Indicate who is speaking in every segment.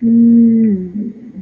Speaker 1: Hmm.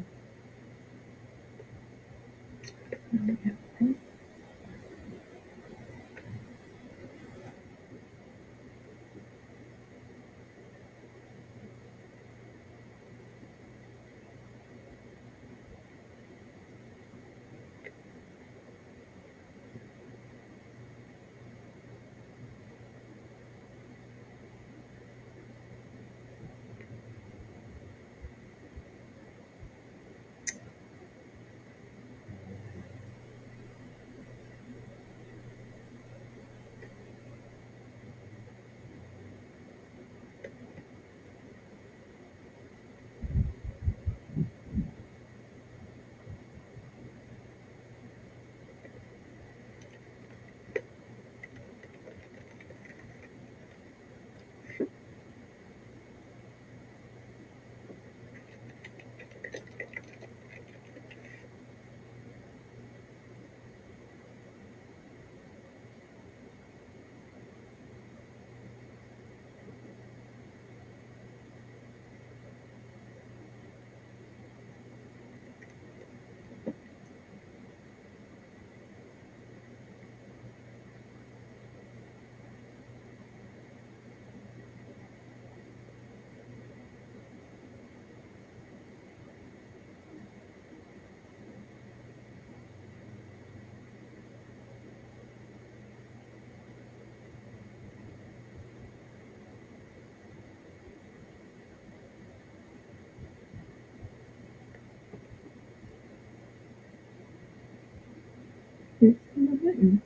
Speaker 1: It's on the button.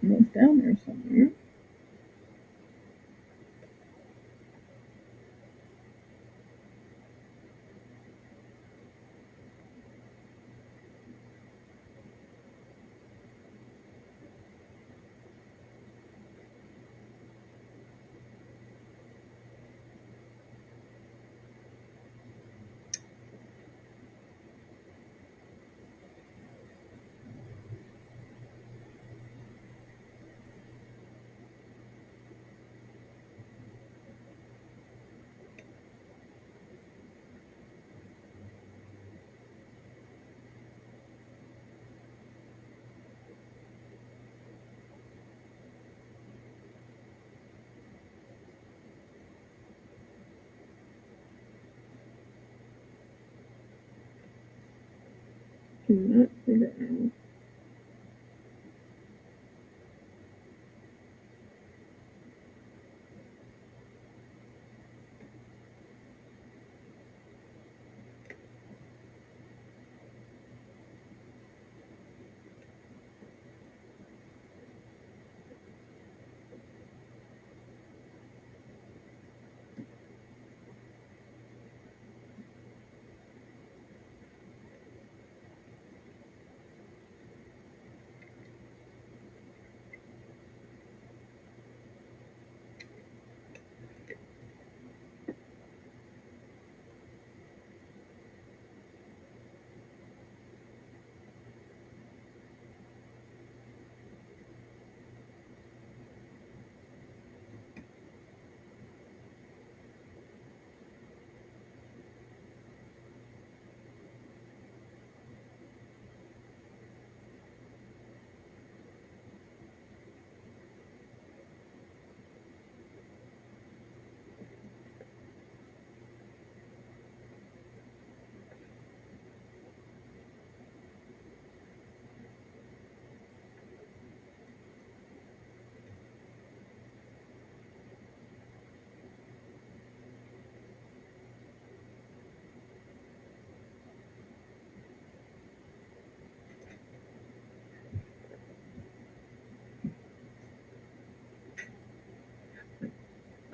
Speaker 1: It's down there somewhere. Cannot figure out.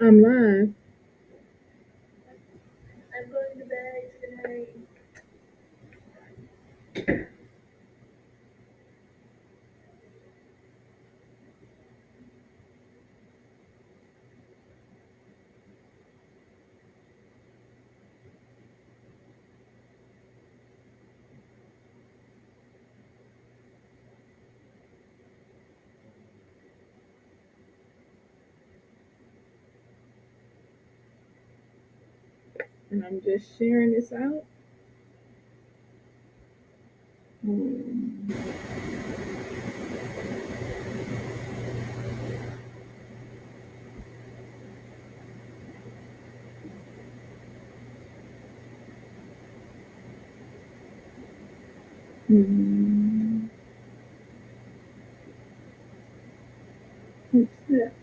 Speaker 1: I'm live. I'm going to bed tonight. and I'm just sharing this out. Um, hmm, what's that?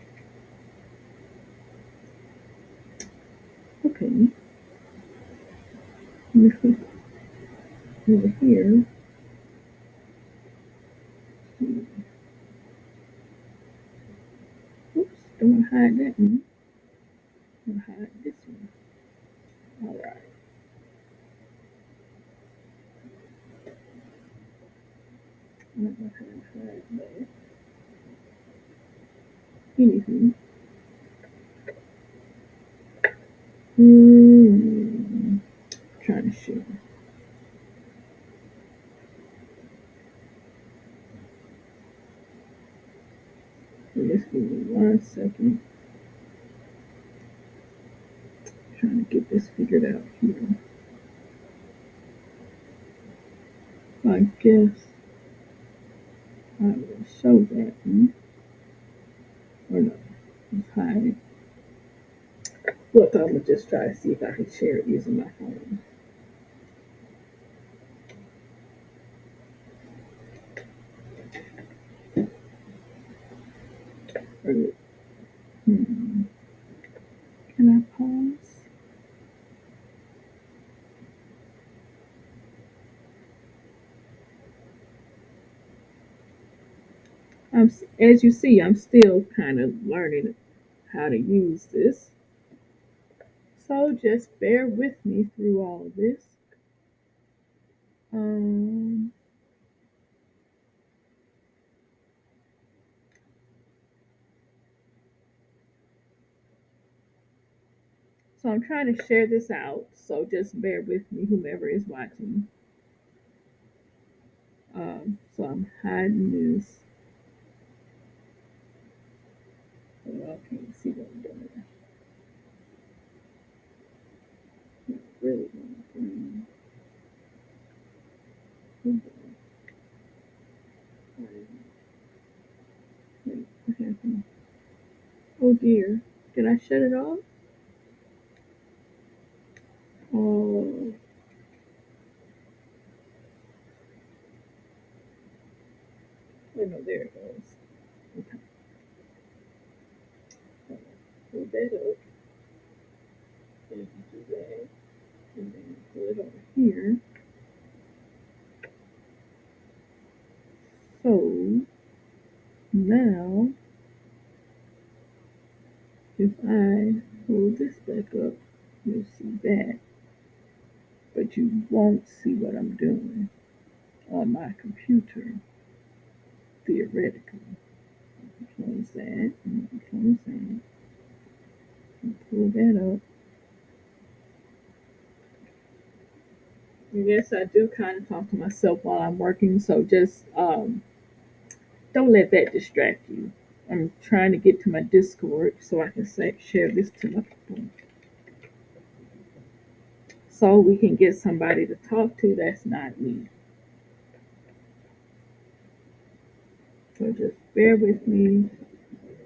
Speaker 1: Okay, let me flip over here. Oops, don't want to hide that one. I'm going to hide this one. All right. I'm not going to hide that. Anywho. Hmm. Trying to share. So just give me 1 second. Trying to get this figured out here. I guess I will show that one. Or no, let's hide it. Look, I'm gonna just try to see if I can share it using my phone. Or, hmm, can I pause? As you see, I'm still kind of learning how to use this. So just bear with me through all of this. Um, so I'm trying to share this out. So just bear with me, whomever is watching. So I'm hiding this. So y'all can't see what I'm doing. I really want to bring. Wait, what happened? Oh dear. Did I shut it off? Oh, wait, no, there it goes. Okay. Pull that up and do that. And then pull it over here. So now, if I pull this back up, you'll see that. But you won't see what I'm doing on my computer, theoretically. Close that, and close that, and pull that up. Yes, I do kind of talk to myself while I'm working, so just don't let that distract you. I'm trying to get to my Discord so I can share this to my people, so we can get somebody to talk to that's not me. So just bear with me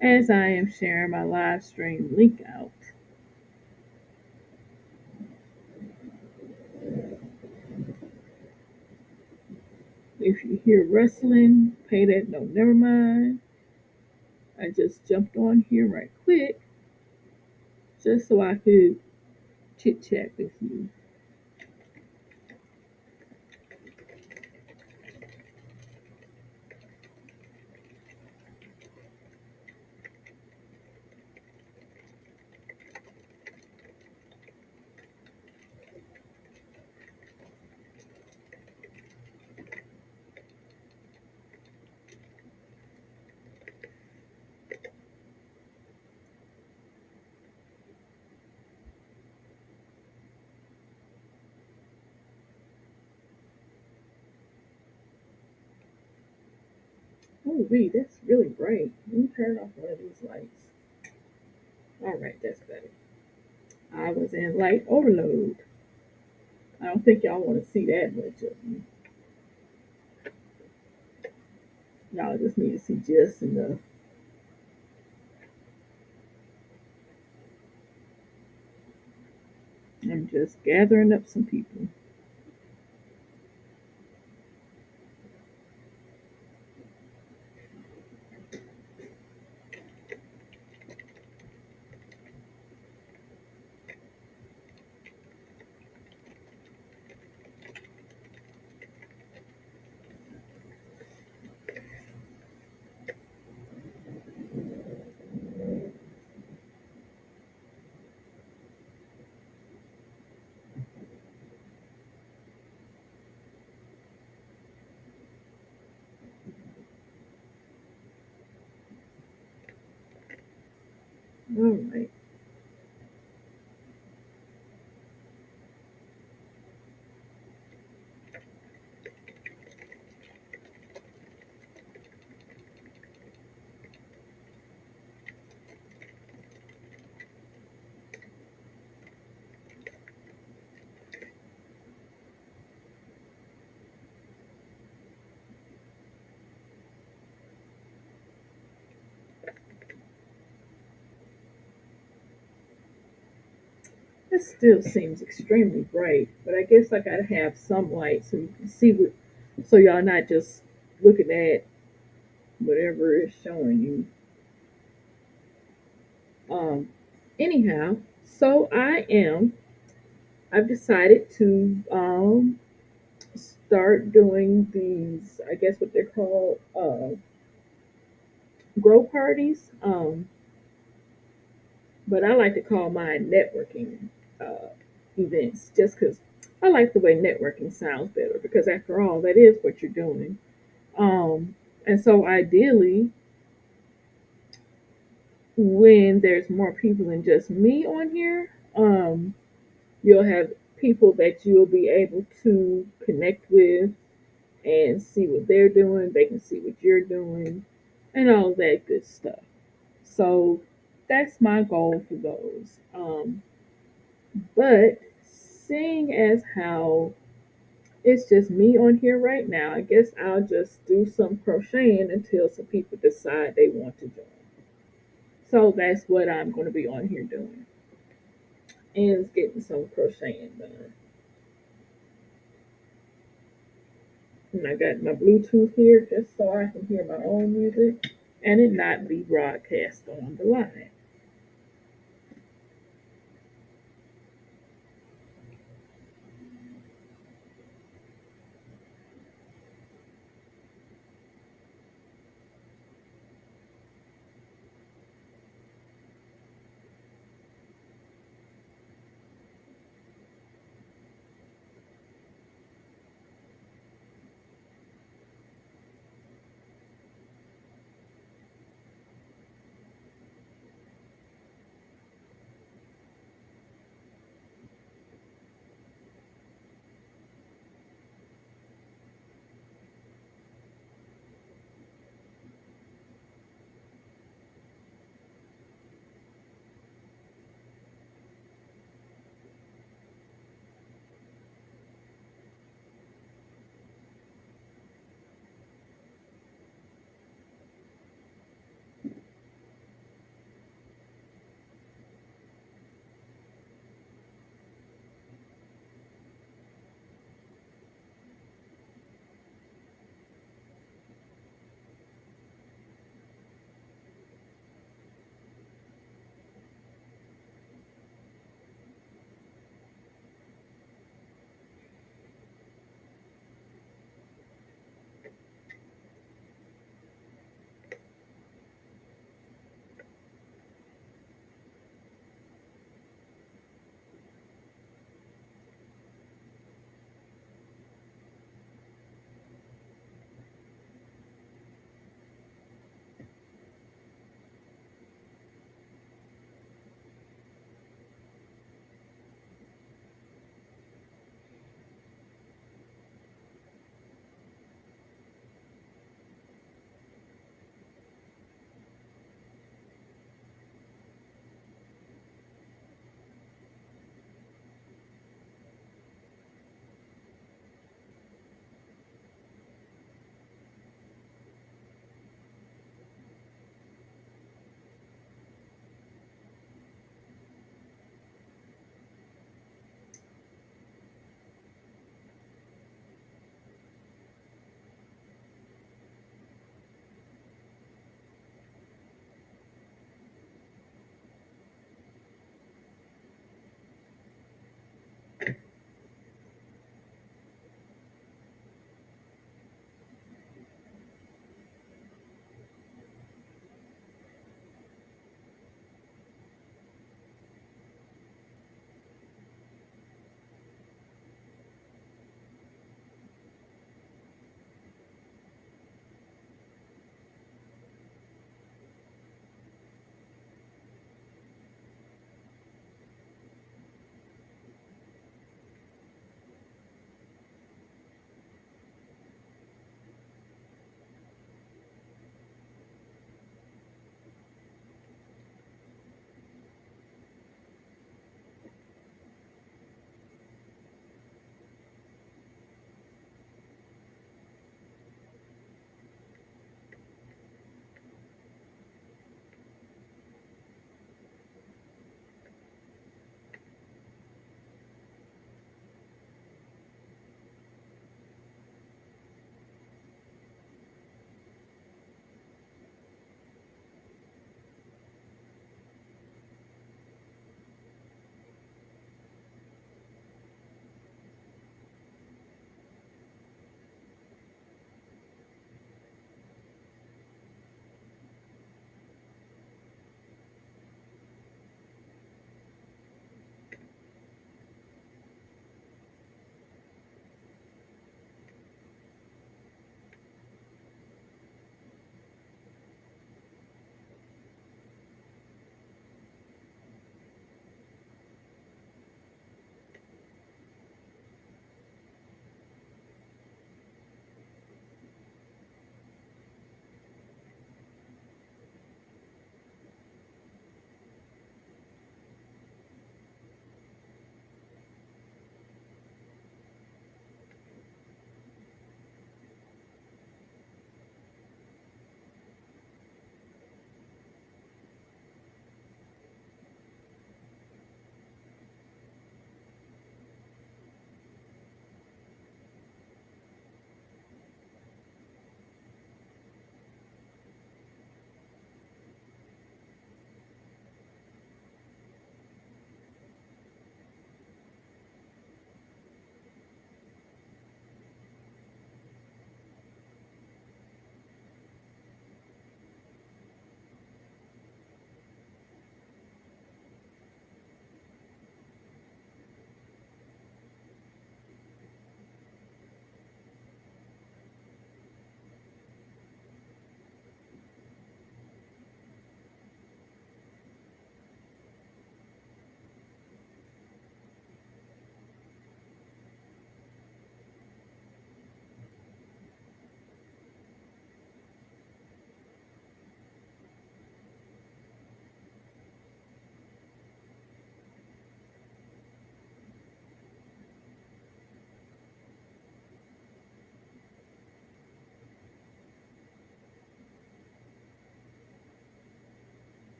Speaker 1: as I am sharing my live stream link out. If you hear rustling, pay that no, never mind. I just jumped on here right quick just so I could chit chat with you. Oh, wait, that's really bright. Let me turn off one of these lights. All right, that's better. I was in light overload. I don't think y'all want to see that much of me. Y'all just need to see just enough. I'm just gathering up some people. All right. It still seems extremely bright, but I guess I gotta have some light so you can see what, so y'all not just looking at whatever is showing you. Um, anyhow, so I've decided to start doing these, I guess what they're called, grow parties. But I like to call mine networking uh, events just because I like the way networking sounds better because after all, that is what you're doing. And so ideally, when there's more people than just me on here, you'll have people that you'll be able to connect with and see what they're doing. They can see what you're doing and all that good stuff. So that's my goal for those. But seeing as how it's just me on here right now, I guess I'll just do some crocheting until some people decide they want to join. So that's what I'm going to be on here doing, and getting some crocheting done. And I got my Bluetooth here just so I can hear my own music and it not be broadcast on the line.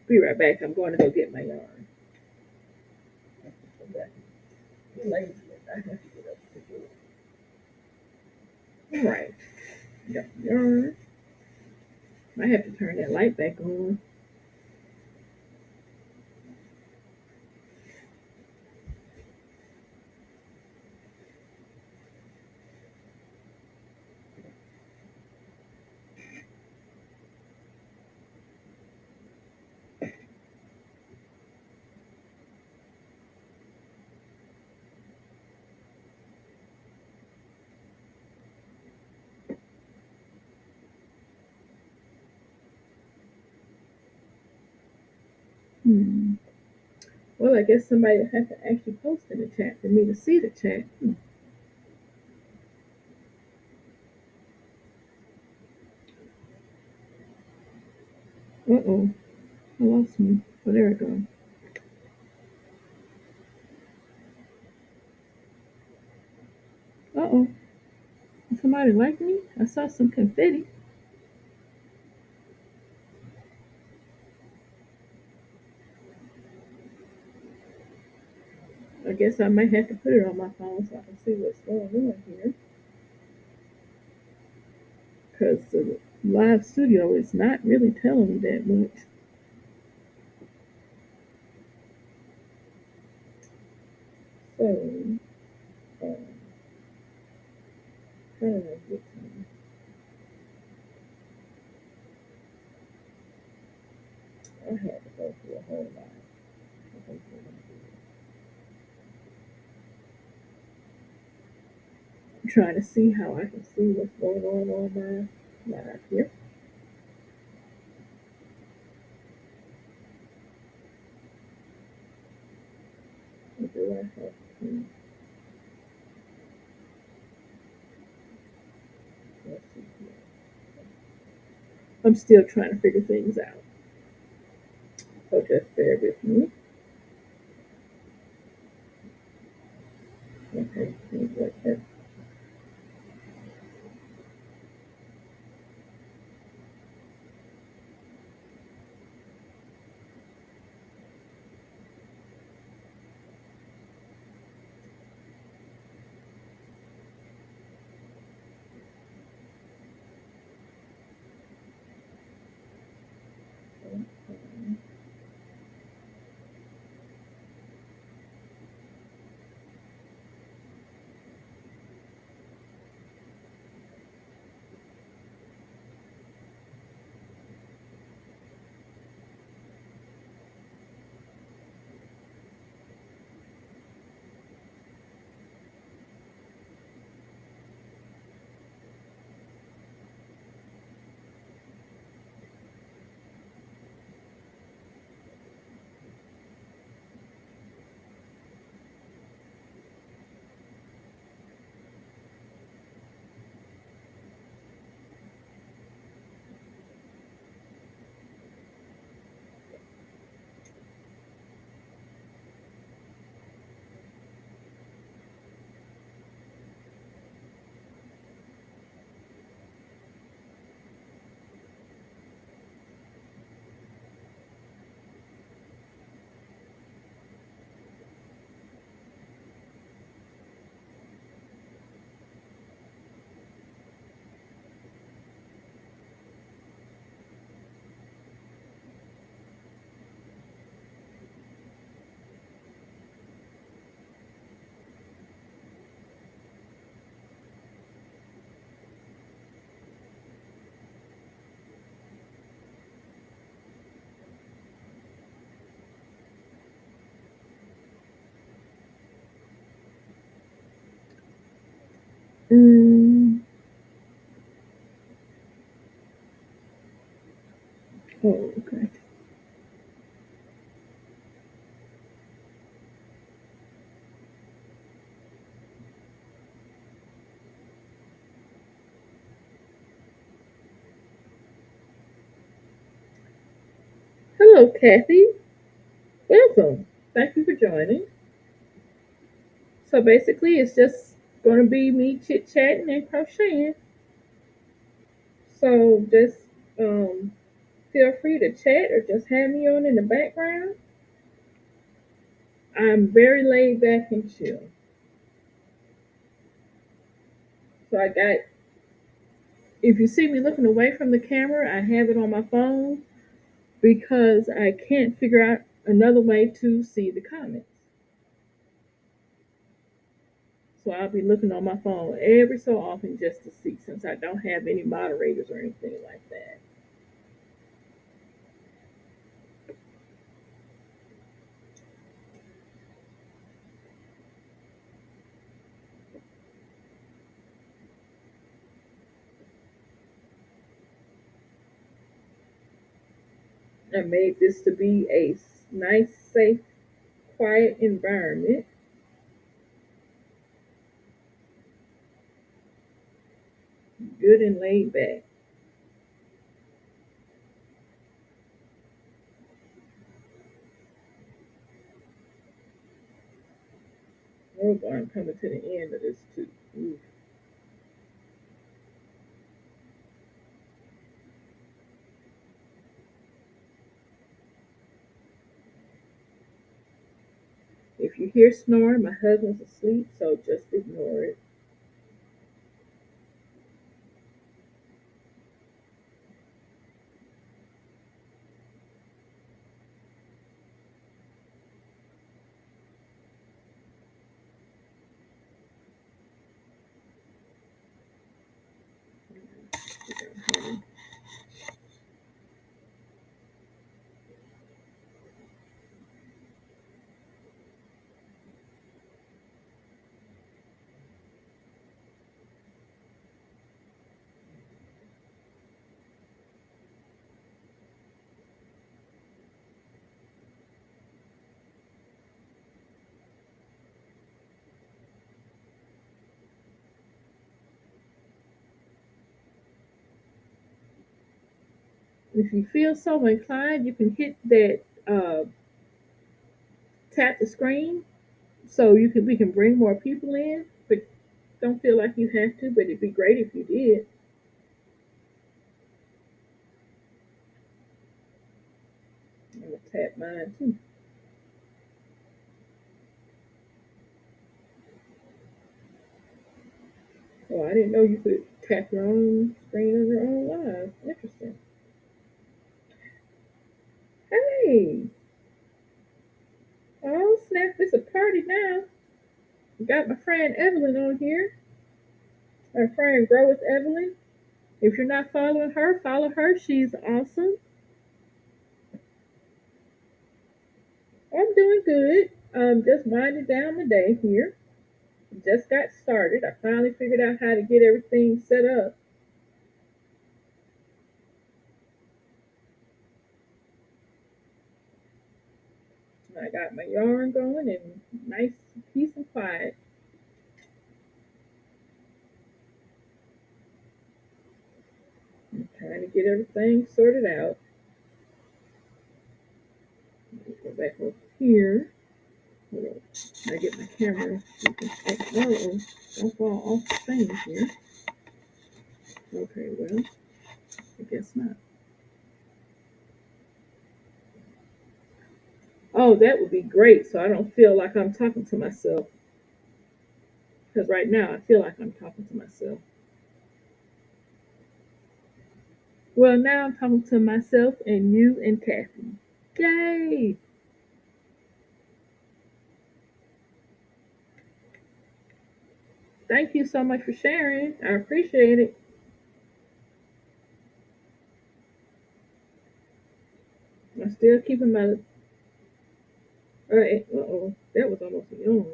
Speaker 1: Be right back. I'm going to go get my yarn. Lazy. I have to get up to do it. All right. Got my yarn. I have to turn that light back on. Hmm. Well, I guess somebody has to actually post in the chat for me to see the chat. Uh-oh. I lost me. Oh, there it goes. Uh-oh. Somebody like me? I saw some confetti. I guess I might have to put it on my phone so I can see what's going on here. Because the live studio is not really telling me that much. So, uh, how did I get to I had to go through a whole lot. Okay, I'm trying to see how I can see what's going on my live here. Or do I have to? Let's see here. I'm still trying to figure things out. So just bear with me. Okay, things like that. Um, oh, okay. Hello, Kathy. Welcome. Thank you for joining. So basically, it's just gonna be me chit chatting and crocheting. So just um, feel free to chat or just have me on in the background. I'm very laid back and chill. So I got, if you see me looking away from the camera, I have it on my phone because I can't figure out another way to see the comments. So I'll be looking on my phone every so often just to see, since I don't have any moderators or anything like that. I made this to be a nice, safe, quiet environment. Good and laid back. Oh boy, I'm coming to the end of this too. Ooh. If you hear snoring, my husband's asleep, so just ignore it. If you feel so inclined, you can hit that tap the screen so we can bring more people in. But don't feel like you have to. But it'd be great if you did. I'm gonna tap mine too. Oh, I didn't know you could tap your own screen on your own live. Interesting. Hey, oh snap! It's a party now. Got my friend Evelyn on here. My friend Grow with Evelyn. If you're not following her, follow her. She's awesome. I'm doing good. Just winding down the day here. Just got started. I finally figured out how to get everything set up. I got my yarn going and nice peace and quiet. I'm trying to get everything sorted out. Go back over here. Hold on. I get my camera. So you can, don't fall off the thing here. Okay, well, I guess not. Oh, that would be great. So I don't feel like I'm talking to myself. Because right now I feel like I'm talking to myself. Well, now I'm talking to myself and you and Kathy. Yay! Thank you so much for sharing. I appreciate it. I'm still keeping my. Oh, that was almost a yawn.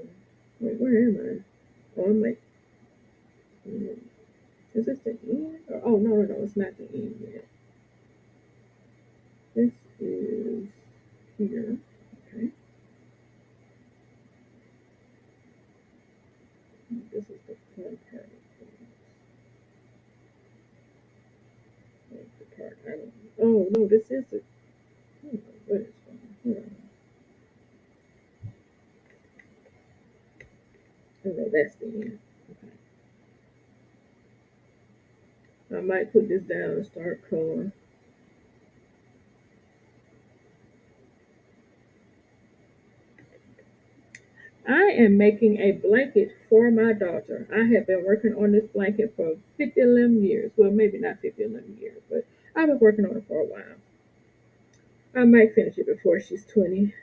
Speaker 1: Wait, where am I? Oh, I'm like, is this the end? Oh, no, it's not the end yet. This is here. Okay. This is the fun part. That's the part I don't. Oh no, this is the. What is going on? Oh no, that's the end. I might put this down and start coloring. I am making a blanket for my daughter. I have been working on this blanket for 50, 11 years. Well, maybe not 50, 11 years, but I've been working on it for a while. I might finish it before she's 20.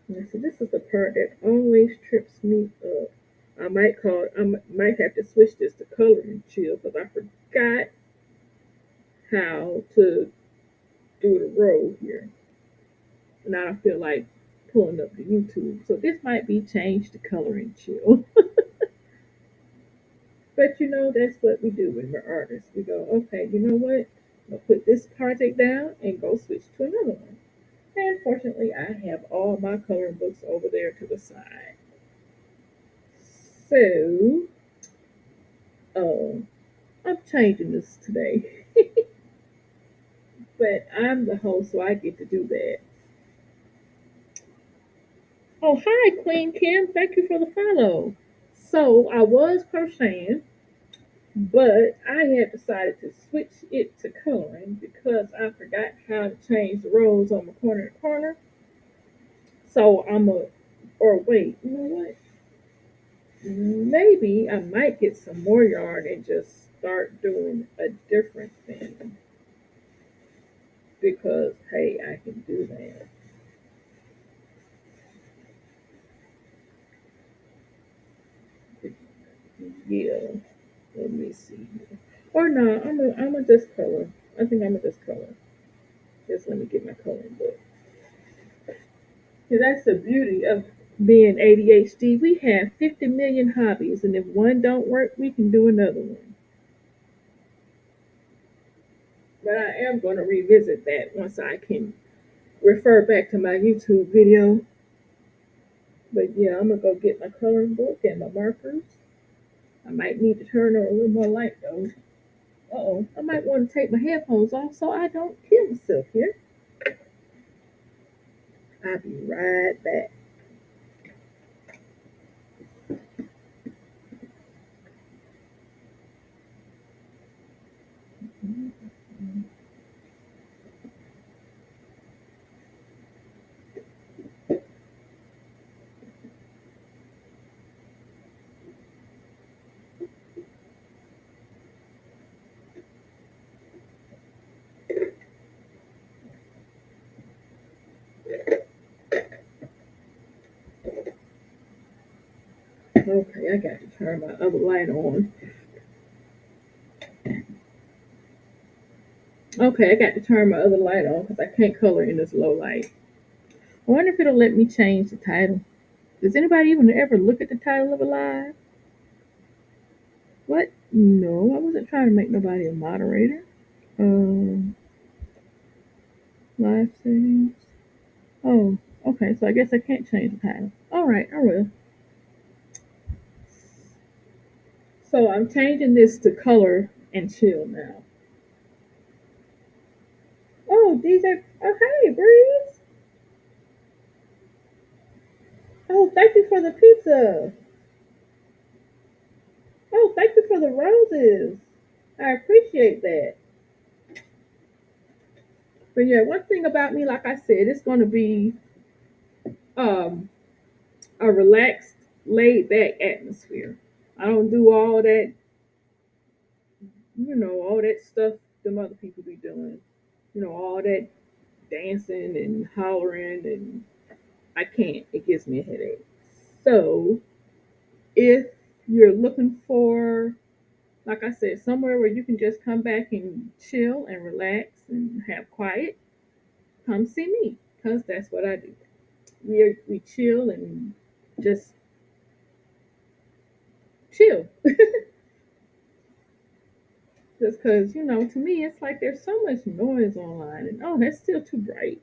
Speaker 1: And so this is the part that always trips me up. Might have to switch this to coloring chill because I forgot how to do the row here. And I don't feel like pulling up the YouTube. So this might be changed to coloring chill. But that's what we do when we're artists. We go, okay, you know what? I'll put this project down and go switch to another one. And fortunately, I have all my coloring books over there to the side. So, I'm changing this today. But I'm the host, so I get to do that. Oh, hi, Queen Kim. Thank you for the follow. So, I was crocheting, but I had decided to switch it to coloring because I forgot how to change the rows on the corner to corner. So, or wait, you know what? Maybe I might get some more yarn and just start doing a different thing because, hey, I can do that. Yeah. Let me see. Or no, I'm a just color. I think I'm a just color. Just let me get my coloring book. Yeah, that's the beauty of being ADHD. We have 50 million hobbies, and if one don't work, we can do another one. But I am going to revisit that once I can refer back to my YouTube video. But yeah, I'm gonna go get my coloring book and my markers. I might need to turn on a little more light though. Uh-oh, I might want to take my headphones off so I don't kill myself here. I'll be right back. Okay, I got to turn my other light on. Okay, I got to turn my other light on because I can't color in this low light. I wonder if it'll let me change the title. Does anybody even ever look at the title of a live? What? No, I wasn't trying to make nobody a moderator. Um, live settings. Oh, okay. So I guess I can't change the title. All right, I will. So I'm changing this to color and chill now. Oh, DJ. Oh, hey, Breeze. Oh, thank you for the pizza. Oh, thank you for the roses. I appreciate that. But yeah, one thing about me, like I said, it's going to be um, a relaxed, laid back atmosphere. I don't do all that, all that stuff them other people be doing. All that dancing and hollering, and I can't. It gives me a headache. So if you're looking for, like I said, somewhere where you can just come back and chill and relax and have quiet, come see me because that's what I do. We chill and just chill. Just because, to me, it's like there's so much noise online, and oh, that's still too bright.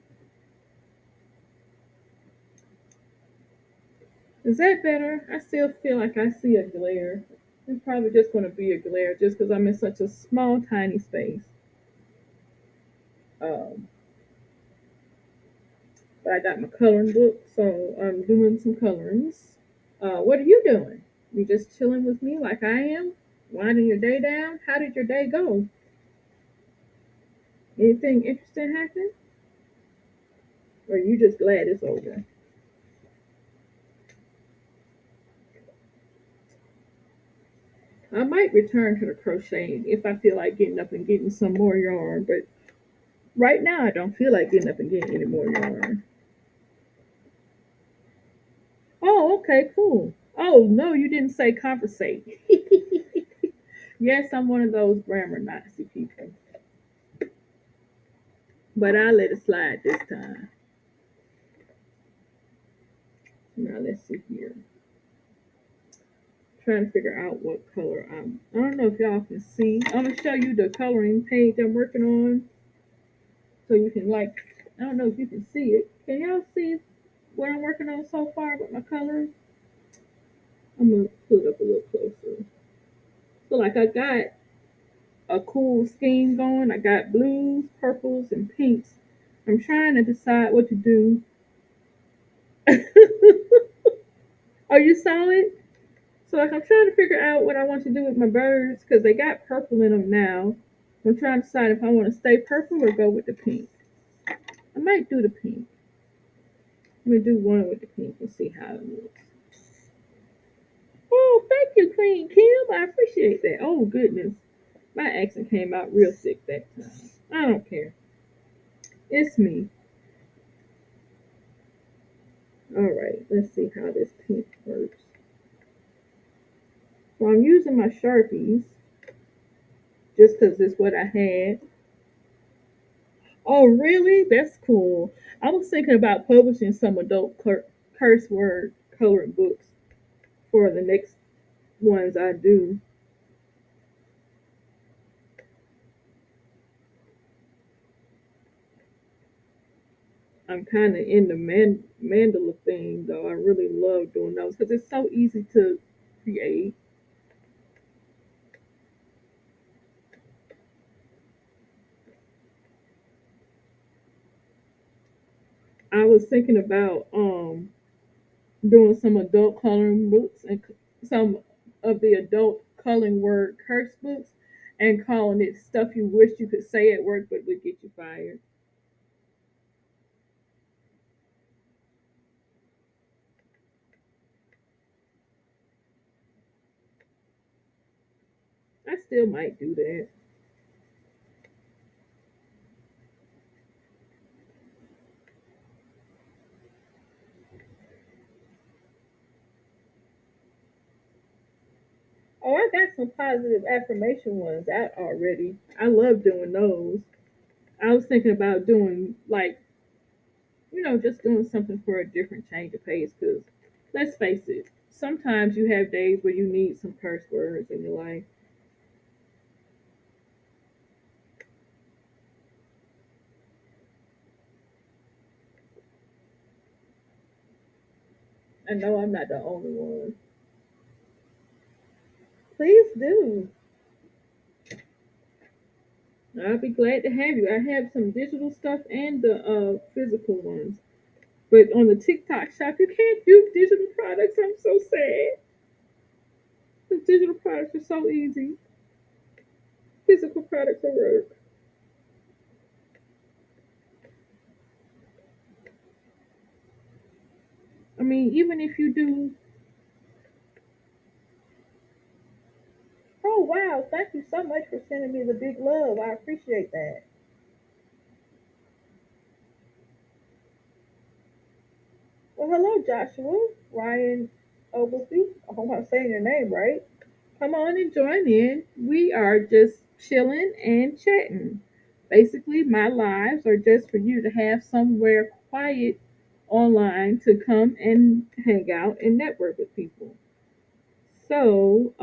Speaker 1: Is that better? I still feel like I see a glare. It's probably just going to be a glare just because I'm in such a small, tiny space. Um, But I got my coloring book, so I'm doing some colorings. What are you doing? You just chilling with me like I am? Winding your day down? How did your day go? Anything interesting happen? Or are you just glad it's over? I might return to the crocheting if I feel like getting up and getting some more yarn, but right now I don't feel like getting up and getting any more yarn. Oh, okay, cool. Oh, no, you didn't say conversate. Yes, I'm one of those grammar Nazi people, but I let it slide this time. Now let's see here. Trying to figure out what color I don't know if y'all can see. I'm gonna show you the coloring page I'm working on, so you can like. I don't know if you can see it. Can y'all see what I'm working on so far with my colors? I'm gonna put it up a little closer. So like I got a cool scheme going. I got blues, purples, and pinks. I'm trying to decide what to do. Are you solid? So like I'm trying to figure out what I want to do with my birds because they got purple in them now. I'm trying to decide if I want to stay purple or go with the pink. I might do the pink. I'm gonna do one with the pink and see how it looks. Oh, thank you, Queen Kim. I appreciate that. Oh goodness, my accent came out real sick that time. I don't care. It's me. All right, let's see how this pink works. So I'm using my Sharpies just because it's what I had. Oh, really? That's cool. I was thinking about publishing some adult curse word coloring books for the next ones I do. I'm kind of in the mandala thing, though. I really love doing those because it's so easy to create. I was thinking about doing some adult coloring books and some of the adult coloring word curse books and calling it stuff you wish you could say at work but would get you fired. I still might do that. Oh, I got some positive affirmation ones out already. I love doing those. I was thinking about doing like, just doing something for a different change of pace because let's face it, sometimes you have days where you need some curse words in your life. I know I'm not the only one. Please do. I'll be glad to have you. I have some digital stuff and the physical ones. But on the TikTok shop, you can't do digital products. I'm so sad. The digital products are so easy. Physical products are work. I mean, even if you do. Oh, wow. Thank you so much for sending me the big love. I appreciate that. Well, hello, Joshua. Ryan Oglesby. I hope I'm saying your name right. Come on and join in. We are just chilling and chatting. Basically, my lives are just for you to have somewhere quiet online to come and hang out and network with people. So,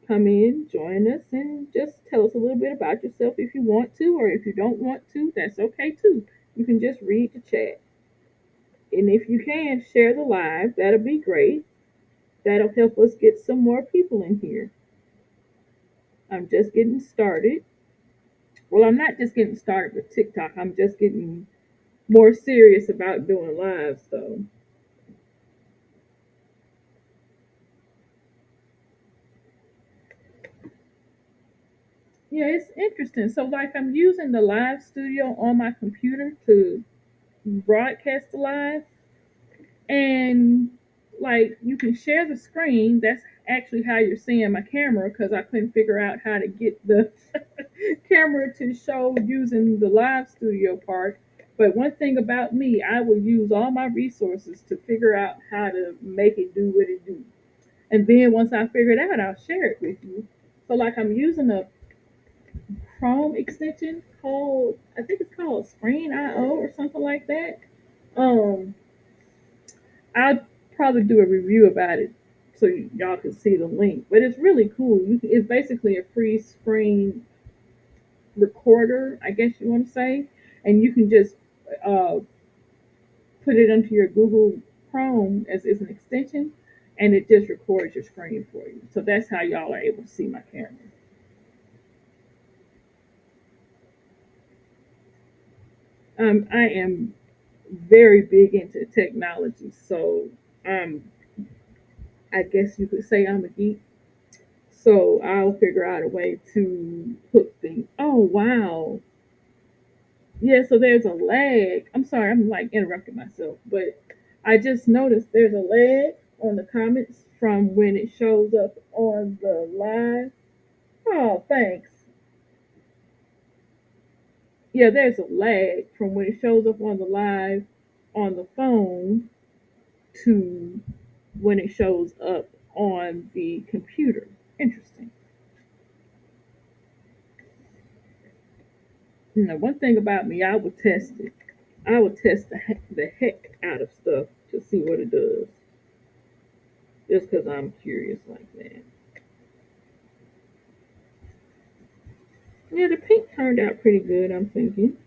Speaker 1: come in, join us, and just tell us a little bit about yourself if you want to, or if you don't want to, that's okay too. You can just read the chat. And if you can, share the live. That'll be great. That'll help us get some more people in here. I'm just getting started. Well, I'm not just getting started with TikTok. I'm just getting more serious about doing lives though. Yeah, it's interesting. So like I'm using the live studio on my computer to broadcast the live, and like you can share the screen. That's actually how you're seeing my camera because I couldn't figure out how to get the camera to show using the live studio part. But one thing about me, I will use all my resources to figure out how to make it do what it do. And then once I figure it out, I'll share it with you. So like I'm using a Chrome extension called, I think it's called Screen.io or something like that. Um, I'll probably do a review about it so y'all can see the link. But it's really cool. It's basically a free screen recorder, I guess you want to say, and you can just uh, put it into your Google Chrome as an extension, and it just records your screen for you. So that's how y'all are able to see my camera. I am very big into technology, so um, I guess you could say I'm a geek. So I'll figure out a way to hook things. Oh wow, yeah. So there's a lag. I'm sorry, I'm like interrupting myself, but I just noticed there's a lag on the comments from when it shows up on the live. Oh, thanks. Yeah, there's a lag from when it shows up on the live on the phone to when it shows up on the computer. Interesting. You know, one thing about me, I would test it. I would test the heck out of stuff to see what it does, just because I'm curious like that. Yeah, the pink turned out pretty good, I'm thinking.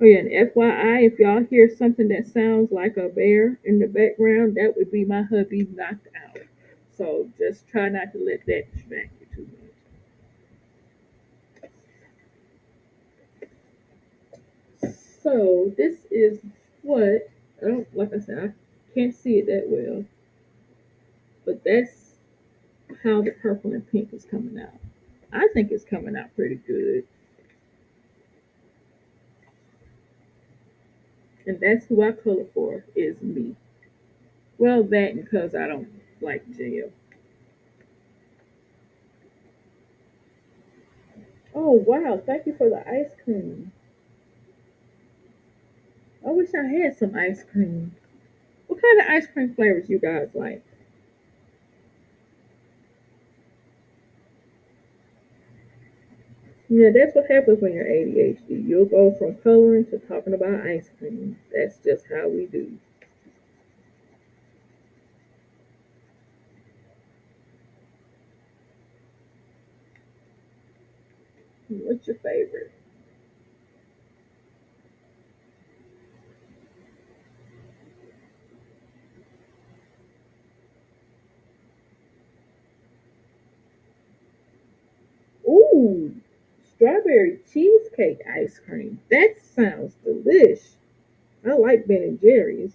Speaker 1: Oh, yeah, and FYI, if y'all hear something that sounds like a bear in the background, that would be my hubby knocked out. So just try not to let that distract you too much. So this is what, I don't, like I said, I can't see it that well, but that's how the purple and pink is coming out. I think it's coming out pretty good. And that's who I color for is me. Well, that and because I don't like jail. Oh wow! Thank you for the ice cream. I wish I had some ice cream. What kind of ice cream flavors you guys like? Yeah, that's what happens when you're ADHD. You'll go from coloring to talking about ice cream. That's just how we do. What's your favorite? Ooh, strawberry cheesecake ice cream. That sounds delish. I like Ben and Jerry's.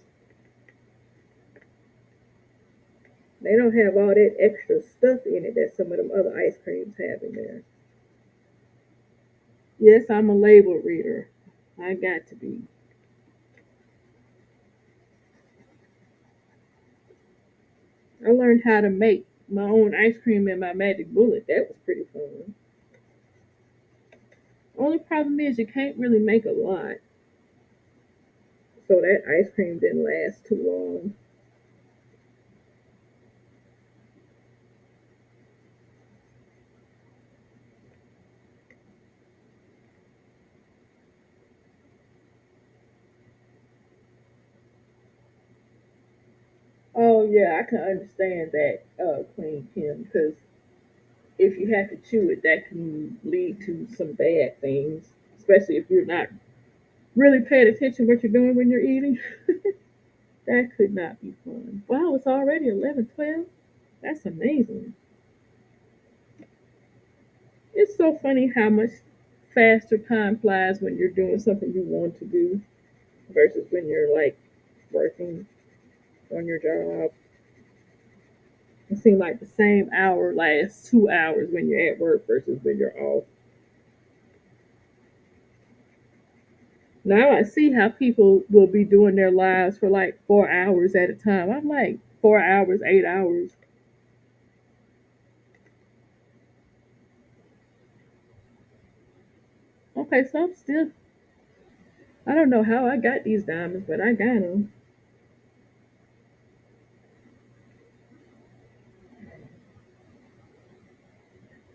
Speaker 1: They don't have all that extra stuff in it that some of them other ice creams have in there. Yes, I'm a label reader. I got to be. I learned how to make my own ice cream in my magic bullet. That was pretty fun. Only problem is you can't really make a lot, so that ice cream didn't last too long. Oh yeah, I can understand that, Queen Kim, because if you have to chew it, that can lead to some bad things, especially if you're not really paying attention what you're doing when you're eating. That could not be fun. Wow, it's already 11:12. That's amazing. It's so funny how much faster time flies when you're doing something you want to do versus when you're like working on your job. It seems like the same hour lasts 2 hours when you're at work versus when you're off. Now I see how people will be doing their lives for like 4 hours at a time. I'm like, 4 hours, 8 hours. Okay, so I'm still, I don't know how I got these diamonds, but I got them.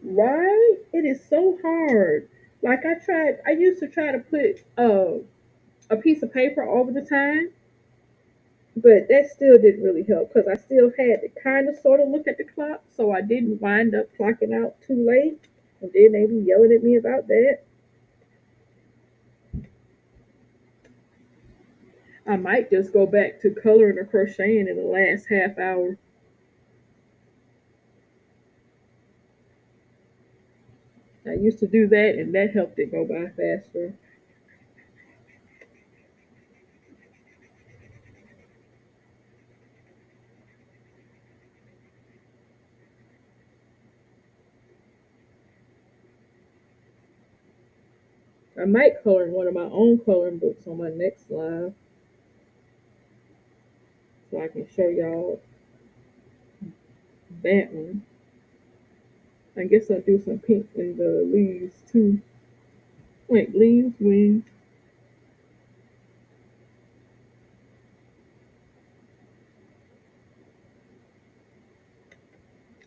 Speaker 1: Right? It is so hard. Like I used to try to put a piece of paper over the time, but that still didn't really help because I still had to kind of sort of look at the clock, so I didn't wind up clocking out too late. And then they be yelling at me about that. I might just go back to coloring or crocheting in the last half hour. I used to do that, and that helped it go by faster. I might color in one of my own coloring books on my next live so I can show y'all that one. I guess I'll do some pink in the leaves too. Wait, leaves, wings.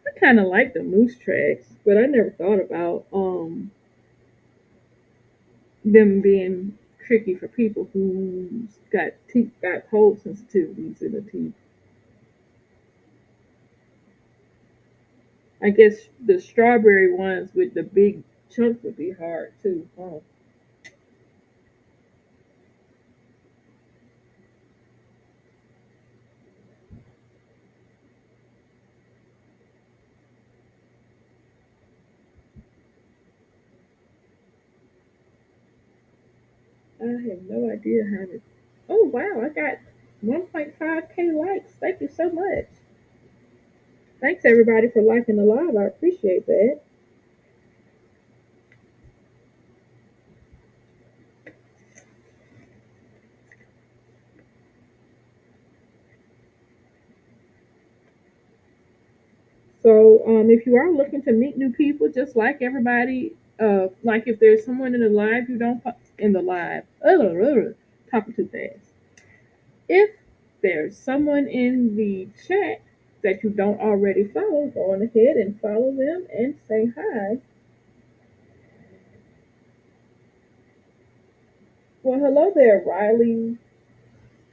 Speaker 1: I kind of like the moose tracks, but I never thought about them being tricky for people who's got cold sensitivities in the teeth. I guess the strawberry ones with the big chunks would be hard too. Oh, I have no idea how to. Oh wow, I got 1.5K likes. Thank you so much. Thanks everybody for liking the live. I appreciate that. So if you are looking to meet new people, just like everybody, like if there's someone in the live you don't in the live, talking too fast. If there's someone in the chat that you don't already follow, go on ahead and follow them and say hi. Well, hello there, Riley.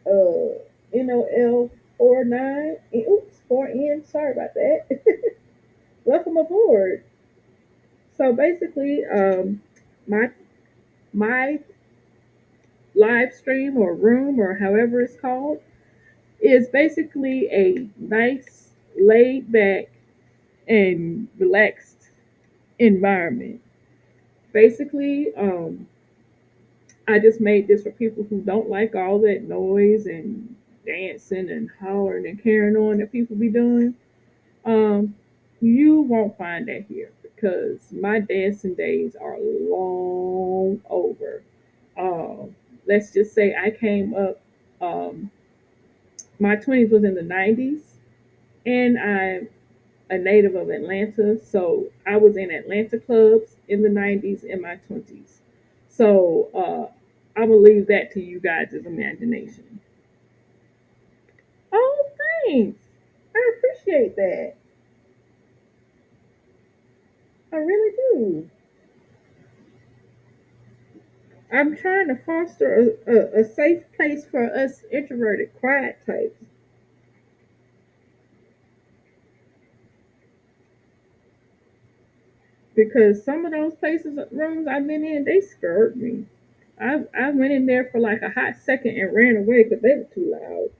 Speaker 1: NOL 49. Oops, 4N. Sorry about that. Welcome aboard. So basically, my my live stream or room or however it's called is basically a nice, laid back, and relaxed environment. Basically, I just made this for people who don't like all that noise and dancing and hollering and carrying on that people be doing. Um, you won't find that here because my dancing days are long over. Um, let's just say I came up. Um, my 20s was in the 90s, and I'm a native of Atlanta, so I was in Atlanta clubs in the 90s in my 20s. So I'm gonna leave that to you guys' imagination. Oh, thanks. I appreciate that. I really do. I'm trying to foster a safe place for us introverted, quiet types because some of those places, rooms I've been in, they scared me. I went in there for like a hot second and ran away because they were too loud.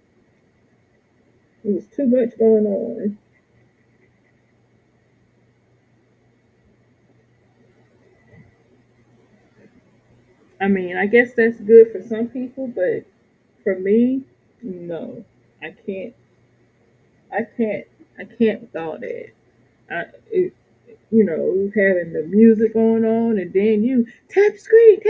Speaker 1: It was too much going on. I mean, I guess that's good for some people, but for me, no, I can't. I can't. I can't with all that. I, it, having the music going on, and then you tap screen,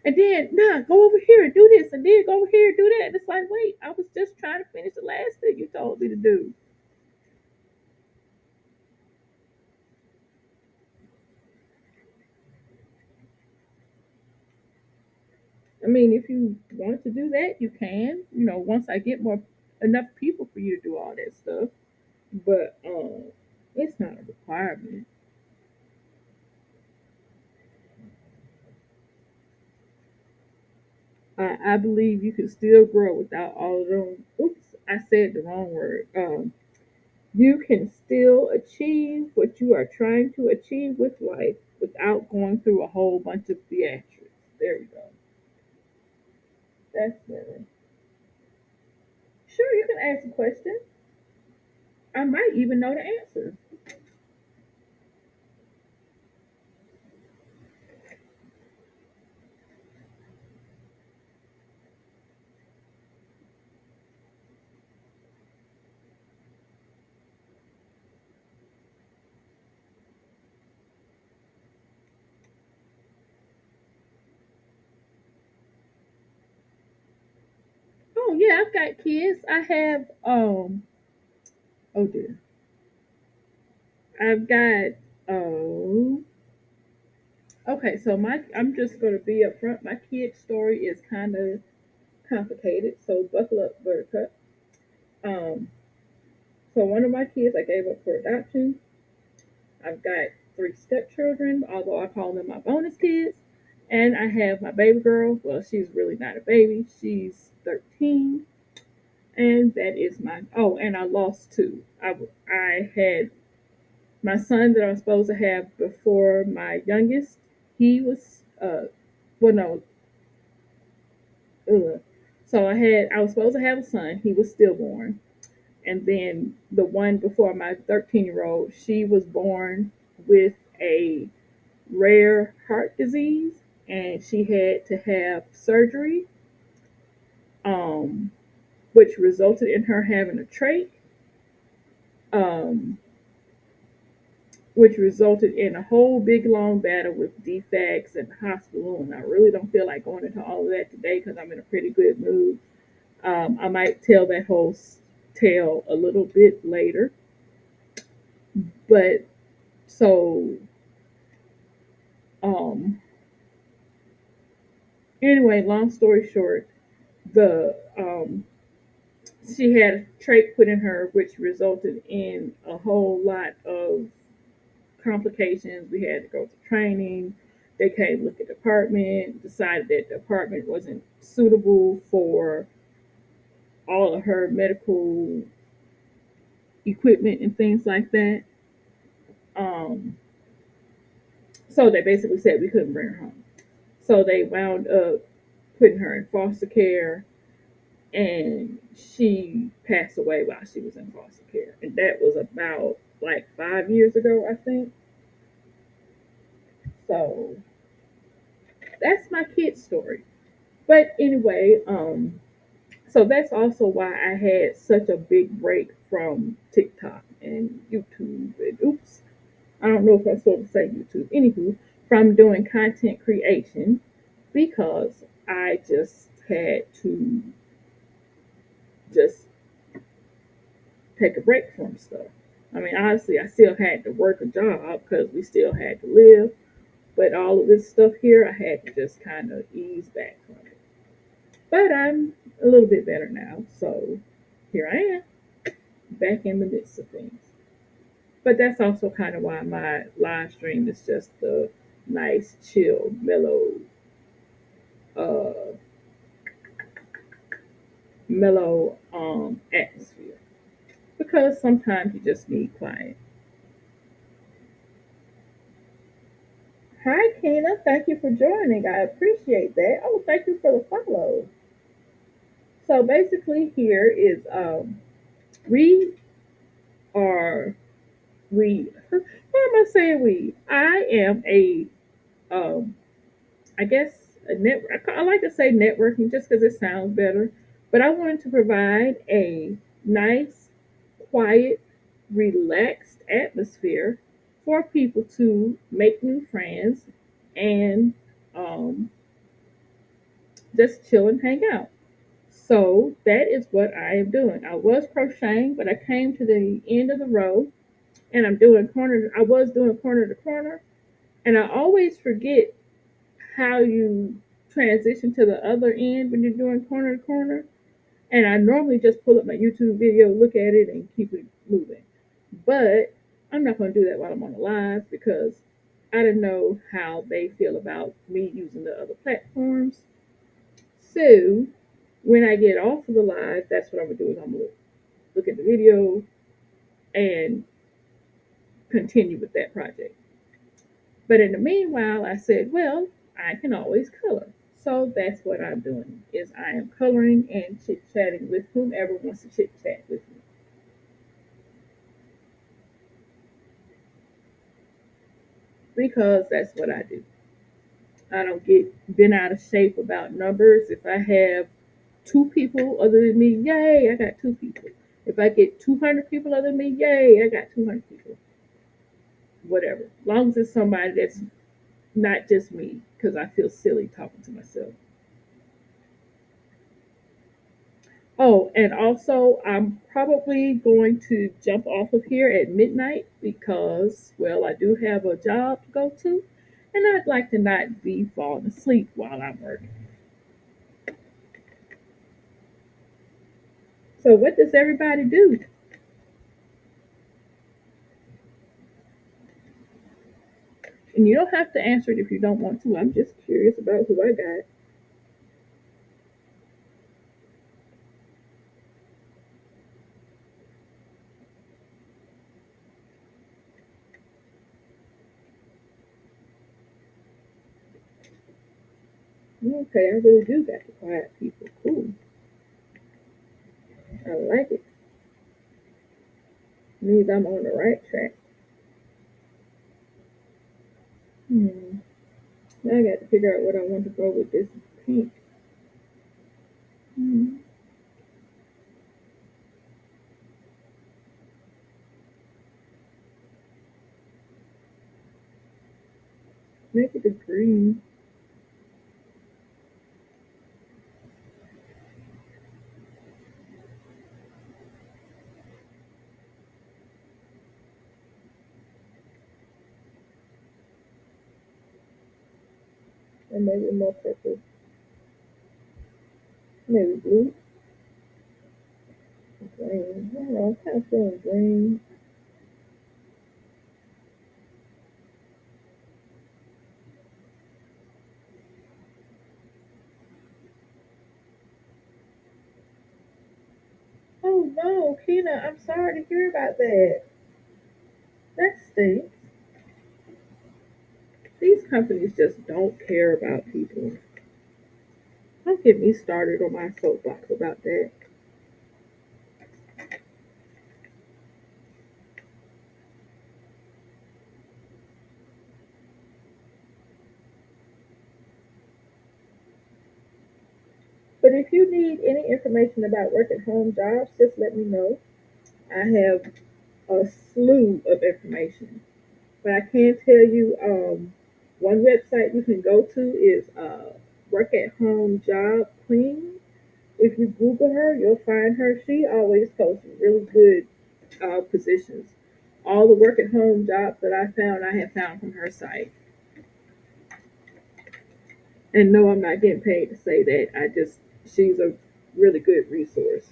Speaker 1: and then nah, go over here and do this, and then go over here and do that. And it's like, wait, I was just trying to finish the last thing you told me to do. I mean, if you want to do that, you can. Once I get more enough people for you to do all that stuff, but it's not a requirement. I believe you can still grow without all of them. Oops, I said the wrong word. You can still achieve what you are trying to achieve with life without going through a whole bunch of theatrics. There we go. That's better. Sure, you can ask a question. I might even know the answer. Oh yeah, I've got kids. I have oh dear. I've got oh okay, so I'm just gonna be upfront. My kid story is kind of complicated, so buckle up, Buttercup. Um, so one of my kids I gave up for adoption. I've got three stepchildren, although I call them my bonus kids. And I have my baby girl. Well, she's really not a baby. She's 13. And that is my. Oh, and I lost two. I had my son that I was supposed to have before my youngest. He was, well, no. Ugh. So I was supposed to have a son. He was stillborn. And then the one before my 13-year-old, she was born with a rare heart disease, and she had to have surgery, um, which resulted in her having a trach, um, which resulted in a whole big long battle with defects and the hospital. And I really don't feel like going into all of that today because I'm in a pretty good mood. I might tell that whole tale a little bit later. But so, um, anyway, long story short, the she had a trait put in her, which resulted in a whole lot of complications. We had to go to training. They came look at the apartment, decided that the apartment wasn't suitable for all of her medical equipment and things like that. Um, so they basically said we couldn't bring her home. So they wound up putting her in foster care, and she passed away while she was in foster care. And that was about like 5 years ago, I think. So that's my kid's story. But anyway, so that's also why I had such a big break from TikTok and YouTube. And oops, I don't know if I'm supposed to say YouTube. Anywho, from doing content creation because I just had to just take a break from stuff. I mean, honestly, I still had to work a job because we still had to live, but all of this stuff here, I had to just kind of ease back from it. But I'm a little bit better now, so here I am, back in the midst of things. But that's also kind of why my live stream is just a nice, chill, uh, mellow atmosphere. Because sometimes you just need quiet. Hi, Kena. Thank you for joining. I appreciate that. Oh, thank you for the follow. So basically, here is we are we. Why am I saying we? I am a um I guess a network. I like to say networking just because it sounds better. But I wanted to provide a nice, quiet, relaxed atmosphere for people to make new friends and um, just chill and hang out. So that is what I am doing. I was crocheting, but I came to the end of the row and I'm doing corner. I was doing corner to corner, and I always forget how you transition to the other end when you're doing corner to corner. And I normally just pull up my YouTube video, look at it, and keep it moving. But I'm not going to do that while I'm on the live because I don't know how they feel about me using the other platforms. So when I get off of the live, that's what I'm going to do. Is I'm going to look at the video and continue with that project. But in the meanwhile, I said, well, I can always color. So that's what I'm doing is I am coloring and chit chatting with whomever wants to chit chat with me because that's what I do. I don't get bent out of shape about numbers. If I have two people other than me, yay, I got two people. If I get 200 people other than me, yay, I got 200 people. Whatever. As long as it's somebody that's not just me because I feel silly talking to myself. Oh, and also, I'm probably going to jump off of here at midnight because, well, I do have a job to go to, and I'd like to not be falling asleep while I'm working. So, what does everybody do? And you don't have to answer it if you don't want to. I'm just curious about who I got. Okay, I really do got the quiet people. Cool. I like it. Means I'm on the right track. Hmm. Now I got to figure out what I want to go with this pink. Hmm. Make it the green. And maybe more purple. Maybe blue. Green. I don't know. I'm kind of feeling green. Oh no, Keena, I'm sorry to hear about that. That stinks. These companies just don't care about people. Don't get me started on my soapbox about that. But if you need any information about work at home jobs, just let me know. I have a slew of information. But I can tell you one website you can go to is Work at Home Job Queen. If you Google her, you'll find her. She always posts really good positions. All the work at home jobs that I have found from her site. And no, I'm not getting paid to say that. She's a really good resource.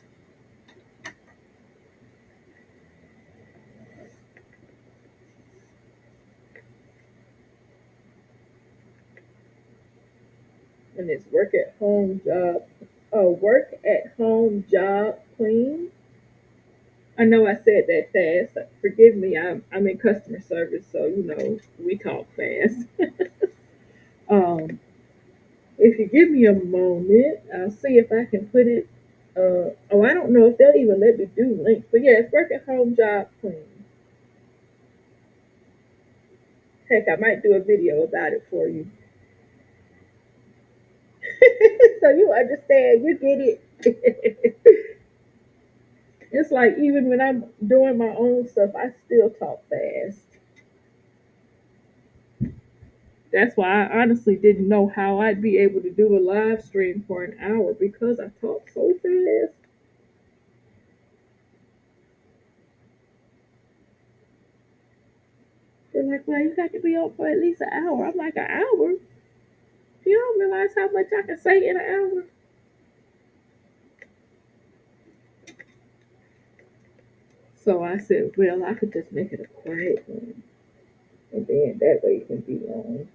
Speaker 1: And it's work at home job queen. I know I said that fast. Forgive me. I'm in customer service, so we talk fast. um, if you give me a moment, I'll see if I can put it. Oh, I don't know if they'll even let me do links, but yeah, it's work at home job queen. Heck, I might do a video about it for you. So you understand, you get it. It's like even when I'm doing my own stuff, I still talk fast. That's why I honestly didn't know how I'd be able to do a live stream for an hour because I talk so fast. They're like, well, you got to be up for at least an hour. I'm like, an hour? You don't realize how much I can say in an hour? So I said, well, I could just make it a quiet one. And then that way it can be long.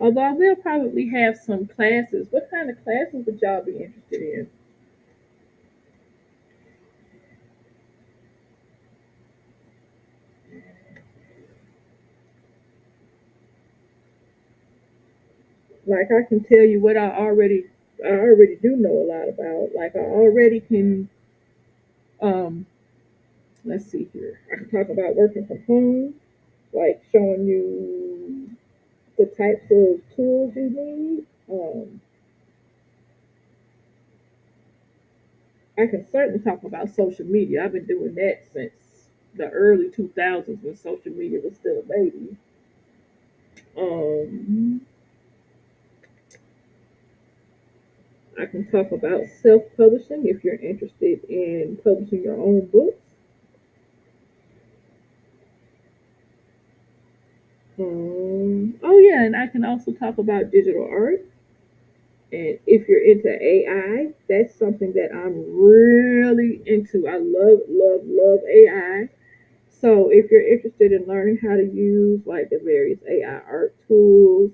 Speaker 1: Although I will probably have some classes. What kind of classes would y'all be interested in? Like I can tell you what I already do know a lot about. Like I already can um let's see here. I can talk about working from home, like showing you the types of tools you need. I can certainly talk about social media. I've been doing that since the early 2000s when social media was still a baby. Um, I can talk about self publishing if you're interested in publishing your own books. Oh, yeah, and I can also talk about digital art. And if you're into AI, that's something that I'm really into. I love, love, love AI. So if you're interested in learning how to use like the various AI art tools,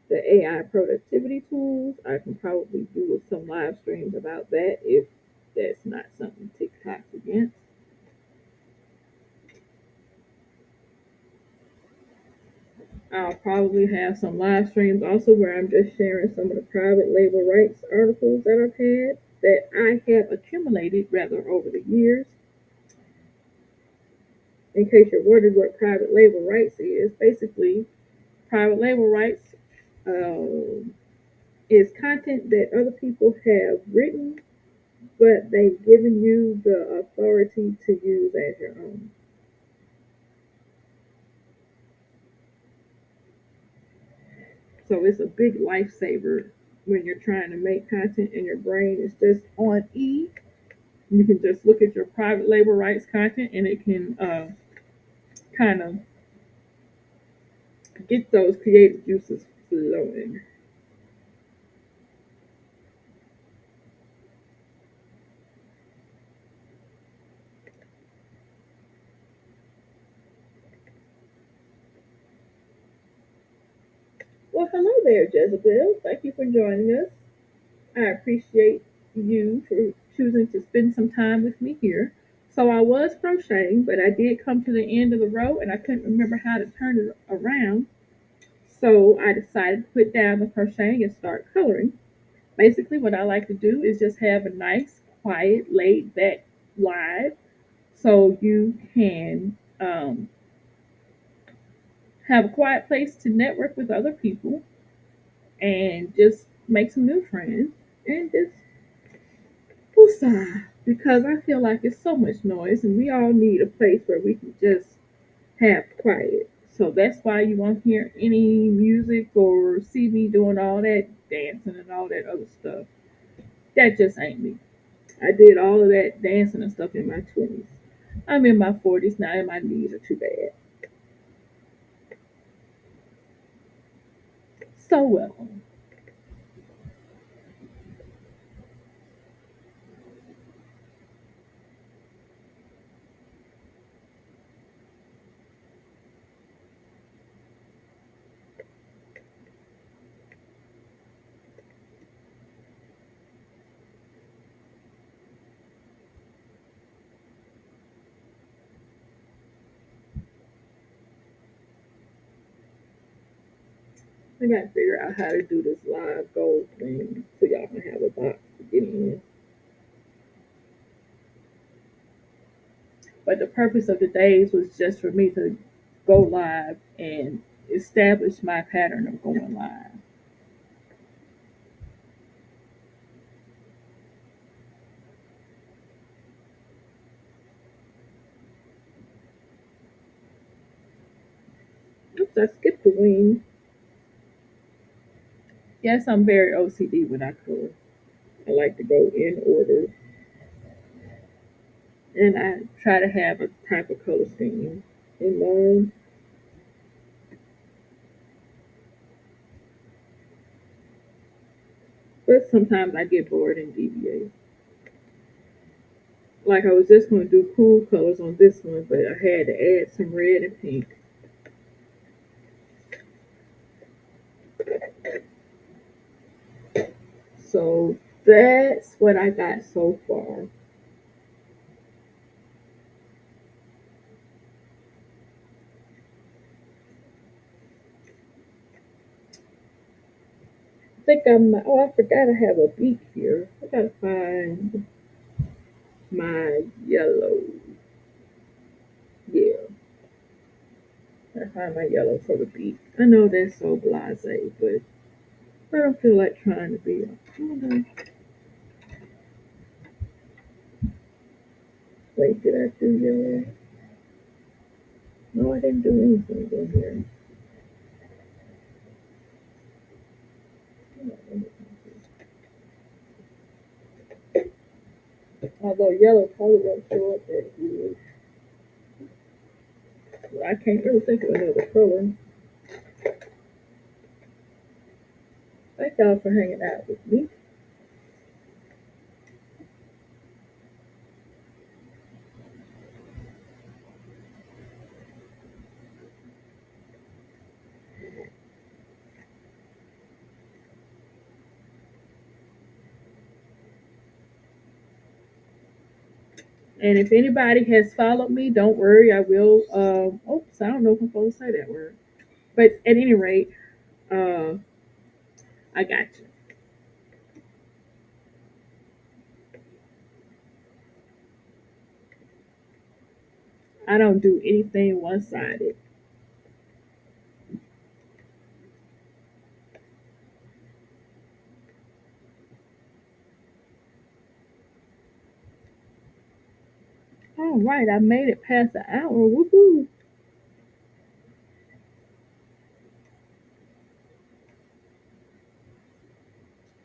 Speaker 1: the AI productivity tools, I can probably do some live streams about that if that's not something TikTok's against. I'll probably have some live streams also where I'm just sharing some of the private label rights articles that I've had that I have accumulated rather over the years. In case you're wondering what private label rights is, basically private label rights um, is content that other people have written, but they've given you the authority to use as your own. So it's a big lifesaver when you're trying to make content and your brain is just on E. You can just look at your private label rights content and it can kind of get those creative juices flowing. Well, hello there, Jezebel. Thank you for joining us. I appreciate you for choosing to spend some time with me here. So I was crocheting, but I did come to the end of the row and I couldn't remember how to turn it around. So I decided to put down the crocheting and start coloring. Basically, what I like to do is just have a nice, quiet, laid back live so you can have a quiet place to network with other people and just make some new friends and just woosah. Because I feel like it's so much noise and we all need a place where we can just have quiet. So that's why you won't hear any music or see me doing all that dancing and all that other stuff. That just ain't me. I did all of that dancing and stuff in my 20s. I'm in my 40s now and my knees are too bad. So well. I gotta figure out how to do this live gold thing so y'all can have a box to get in. But But the purpose of the days was just for me to go live and establish my pattern of going live. Oops, I skipped the wing. Yes, I'm very OCD when I color. I like to go in order, and I try to have a type of color scheme in mind. But sometimes I get bored and deviate. Like I was just going to do cool colors on this one, but I had to add some red and pink. So that's what I got so far. I think I forgot I have a beak here. I gotta find my yellow. Yeah, I find my yellow for the beak. I know that's so blasé, but I don't feel like trying to be. Wait, did I do yellow? No, I didn't do anything in here. Although yellow probably won't show up that good. But I can't really think of another color. Thank y'all for hanging out with me. And if anybody has followed me, don't worry, I will. Oops, I don't know if I'm supposed to say that word. But at any rate, uh, I got you. I don't do anything one sided. All right, I made it past the hour. Woohoo!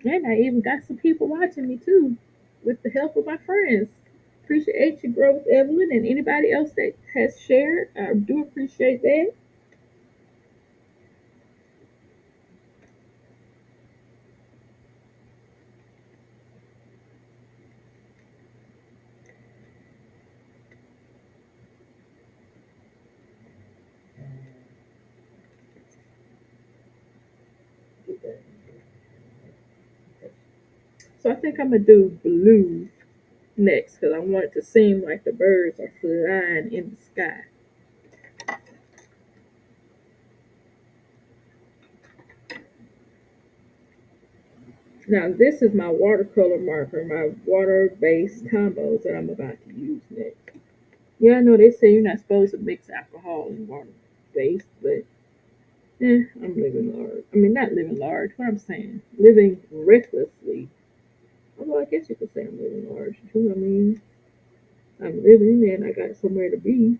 Speaker 1: And I even got some people watching me too, with the help of my friends. Appreciate your growth, Evelyn, and anybody else that has shared. I do appreciate that. So I think I'm gonna do blue next because I want it to seem like the birds are flying in the sky. Now this is my watercolor marker, my water-based combos that I'm about to use next. Yeah, I know they say you're not supposed to mix alcohol and water-based, but I'm living large. I mean, not living large. What I'm saying, living recklessly. Although I guess you could say I'm living large too. I mean, I'm living and I got somewhere to be.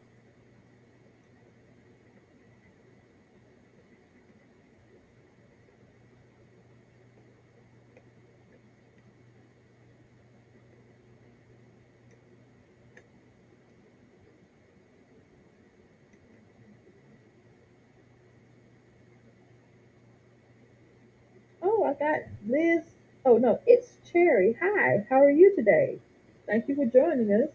Speaker 1: Oh, I got Liz. Oh no, it's Cherry. Hi, how are you today? Thank you for joining us.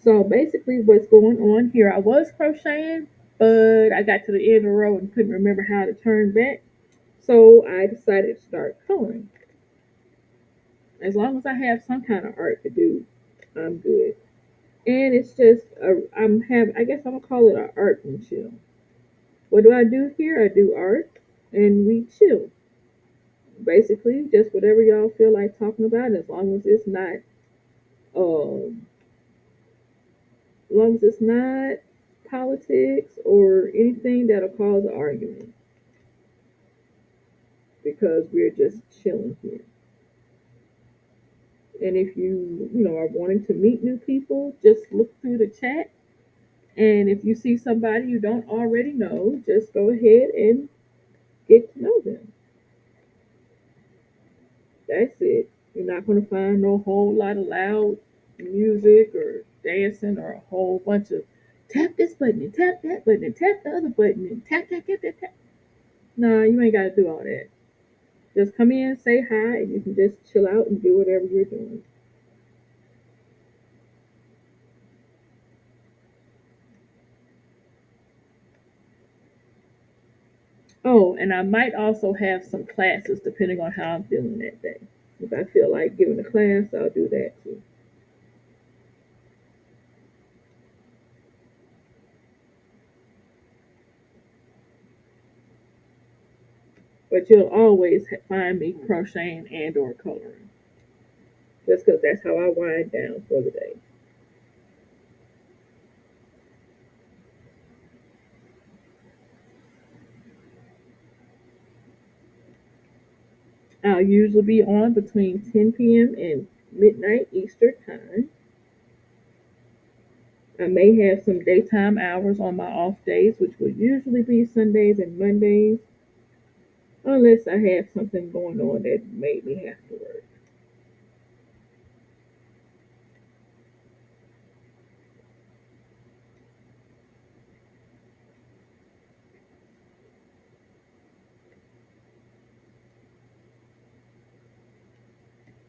Speaker 1: So basically, what's going on here? I was crocheting, but I got to the end of the row and couldn't remember how to turn back. So I decided to start coloring. As long as I have some kind of art to do, I'm good. And it's just I guess I'm gonna call it an art and chill. What do I do here? I do art and we chill. Basically, just whatever y'all feel like talking about, as long as it's not um As long as it's not politics or anything that'll cause an argument, because we're just chilling here. And if you are wanting to meet new people, just look through the chat. And if you see somebody you don't already know, just go ahead and get to know them. That's it. You're not going to find no whole lot of loud music or dancing or a whole bunch of tap this button and tap that button and tap the other button and tap that, tap that, tap. No, you ain't got to do all that. Just come in, say hi, and you can just chill out and do whatever you're doing. Oh, and I might also have some classes depending on how I'm feeling that day. If I feel like giving a class, I'll do that too. But you'll always find me crocheting and or coloring, just because that's how I wind down for the day. I'll usually be on between 10 p.m. and midnight Eastern time. I may have some daytime hours on my off days, which will usually be Sundays and Mondays, unless I have something going on that made me have to work.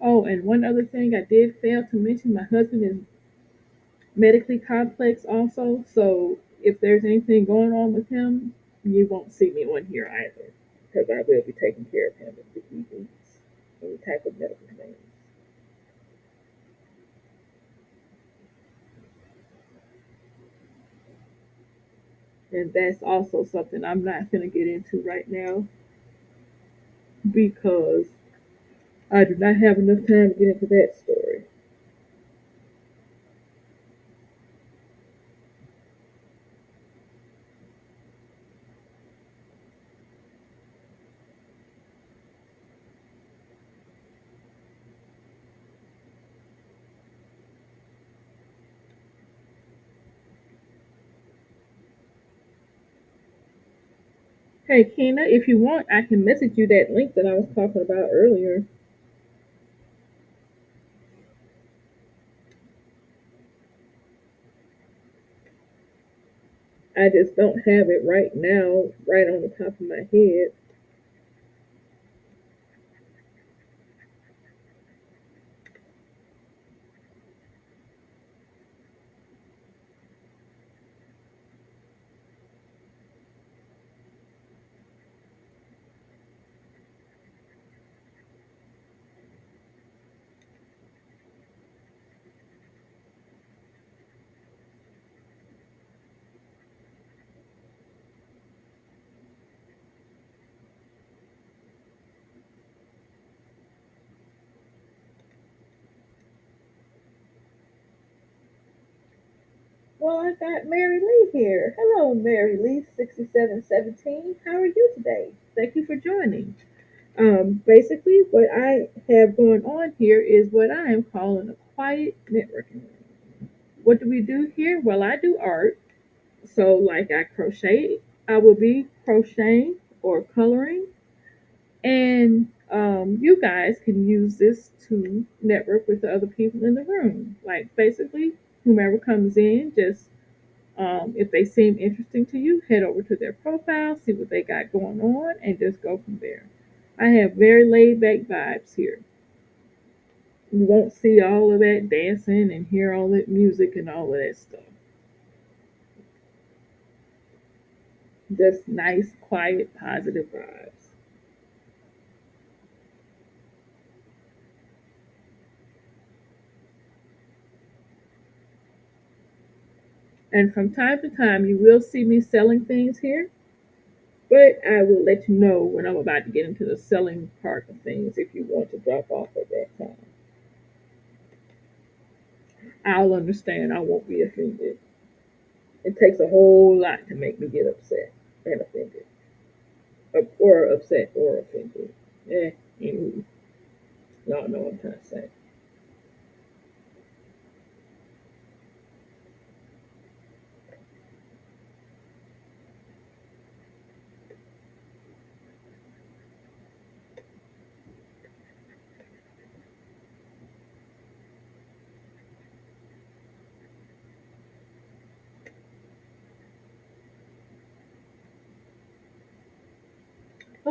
Speaker 1: Oh, and one other thing I did fail to mention, my husband is medically complex also, so if there's anything going on with him, you won't see me on here either, because I will be taking care of him if he needs any type of medical thing. And that's also something I'm not going to get into right now because I do not have enough time to get into that story. Hey, Keena, if you want, I can message you that link that I was talking about earlier. I just don't have it right now, right on the top of my head. Well, I got Mary Lee here. Hello, Mary Lee, 6717. How are you today? Thank you for joining. Basically, what I have going on here is what I am calling a quiet networking room. What do we do here? Well, I do art. So, like I crochet, I will be crocheting or coloring. And you guys can use this to network with the other people in the room. Like, basically, whomever comes in, just if they seem interesting to you, head over to their profile, see what they got going on, and just go from there. I have very laid back vibes here. You won't see all of that dancing and hear all that music and all of that stuff. Just nice, quiet, positive vibes. And from time to time, you will see me selling things here, but I will let you know when I'm about to get into the selling part of things if you want to drop off at that time. I'll understand. I won't be offended. It takes a whole lot to make me get upset and offended, or upset or offended. Anywho, y'all know what I'm trying to say.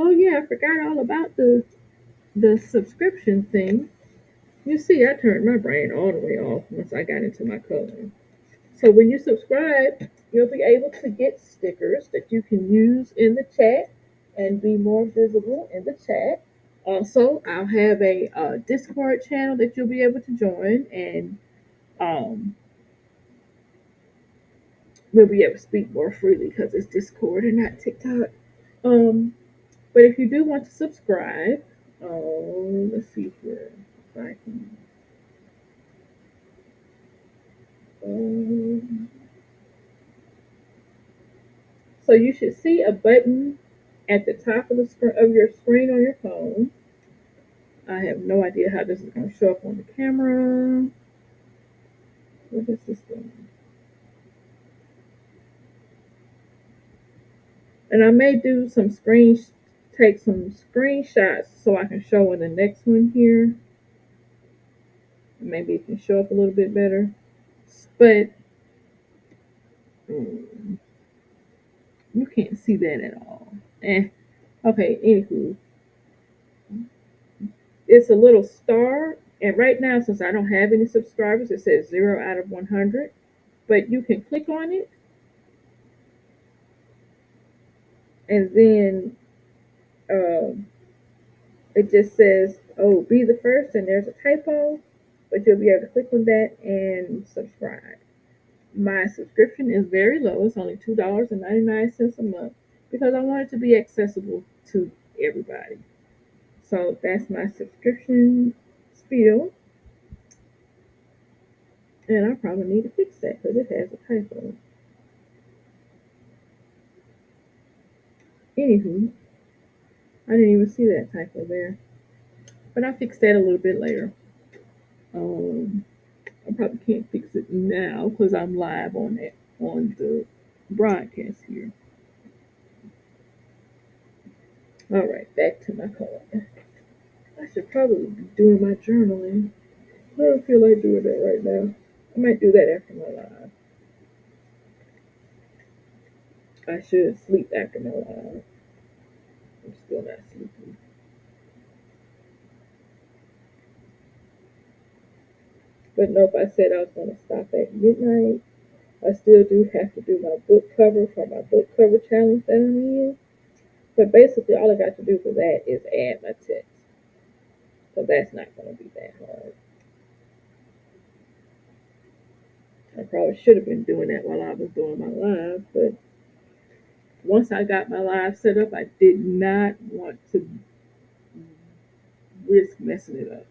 Speaker 1: Oh yeah, I forgot all about the subscription thing. You see, I turned my brain all the way off once I got into my coloring. So when you subscribe, you'll be able to get stickers that you can use in the chat and be more visible in the chat. Also, I'll have a Discord channel that you'll be able to join, and um, we'll be able to speak more freely because it's Discord and not TikTok. Um, but if you do want to subscribe, let's see here. If I can, um, so you should see a button at the top of of your screen on your phone. I have no idea how this is going to show up on the camera. What is this thing? And I may do some take some screenshots so I can show in the next one here. Maybe it can show up a little bit better. But mm, you can't see that at all. Okay, anywho, it's a little star. And right now, since I don't have any subscribers, it says 0 out of 100. But you can click on it, and then um, it just says, oh, be the first, and there's a typo, but you'll be able to click on that and subscribe. My subscription is very low. It's only $2.99 a month because I want it to be accessible to everybody. So that's my subscription spiel, and I probably need to fix that because it has a typo. Anywho, I didn't even see that typo there, but I'll fix that a little bit later. Um, I probably can't fix it now because I'm live on the broadcast here. All right, back to my card. I should probably be doing my journaling. I don't feel like doing that right now. I might do that after my live. I should sleep after my live. I'm still not sleepy. But nope, I said I was going to stop at midnight. I still do have to do my book cover for my book cover challenge that I'm in. But basically, all I got to do for that is add my text. So that's not going to be that hard. I probably should have been doing that while I was doing my live, but once I got my live set up, I did not want to risk messing it up.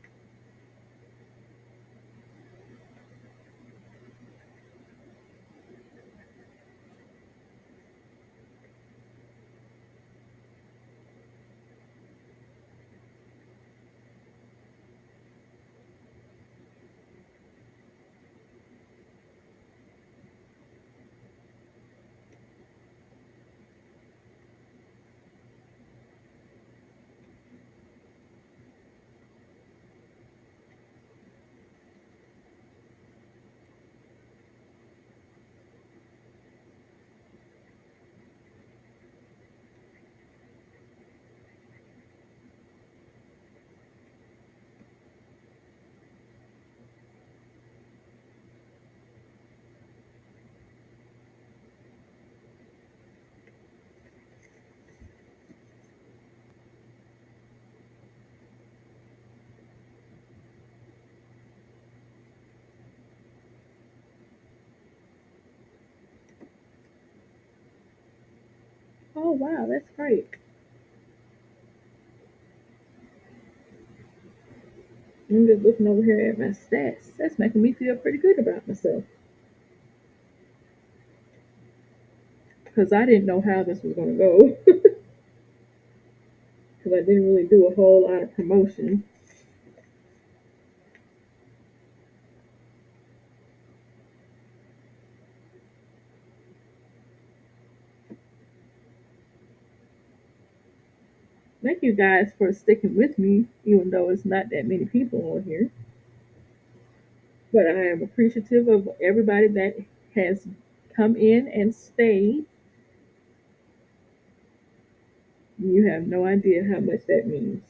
Speaker 1: Oh wow, that's great. I'm just looking over here at my stats. That's making me feel pretty good about myself. because I didn't know how this was going to go. Because I didn't really do a whole lot of promotion. Thank you guys for sticking with me, even though it's not that many people on here. But I am appreciative of everybody that has come in and stayed. You have no idea how much that means.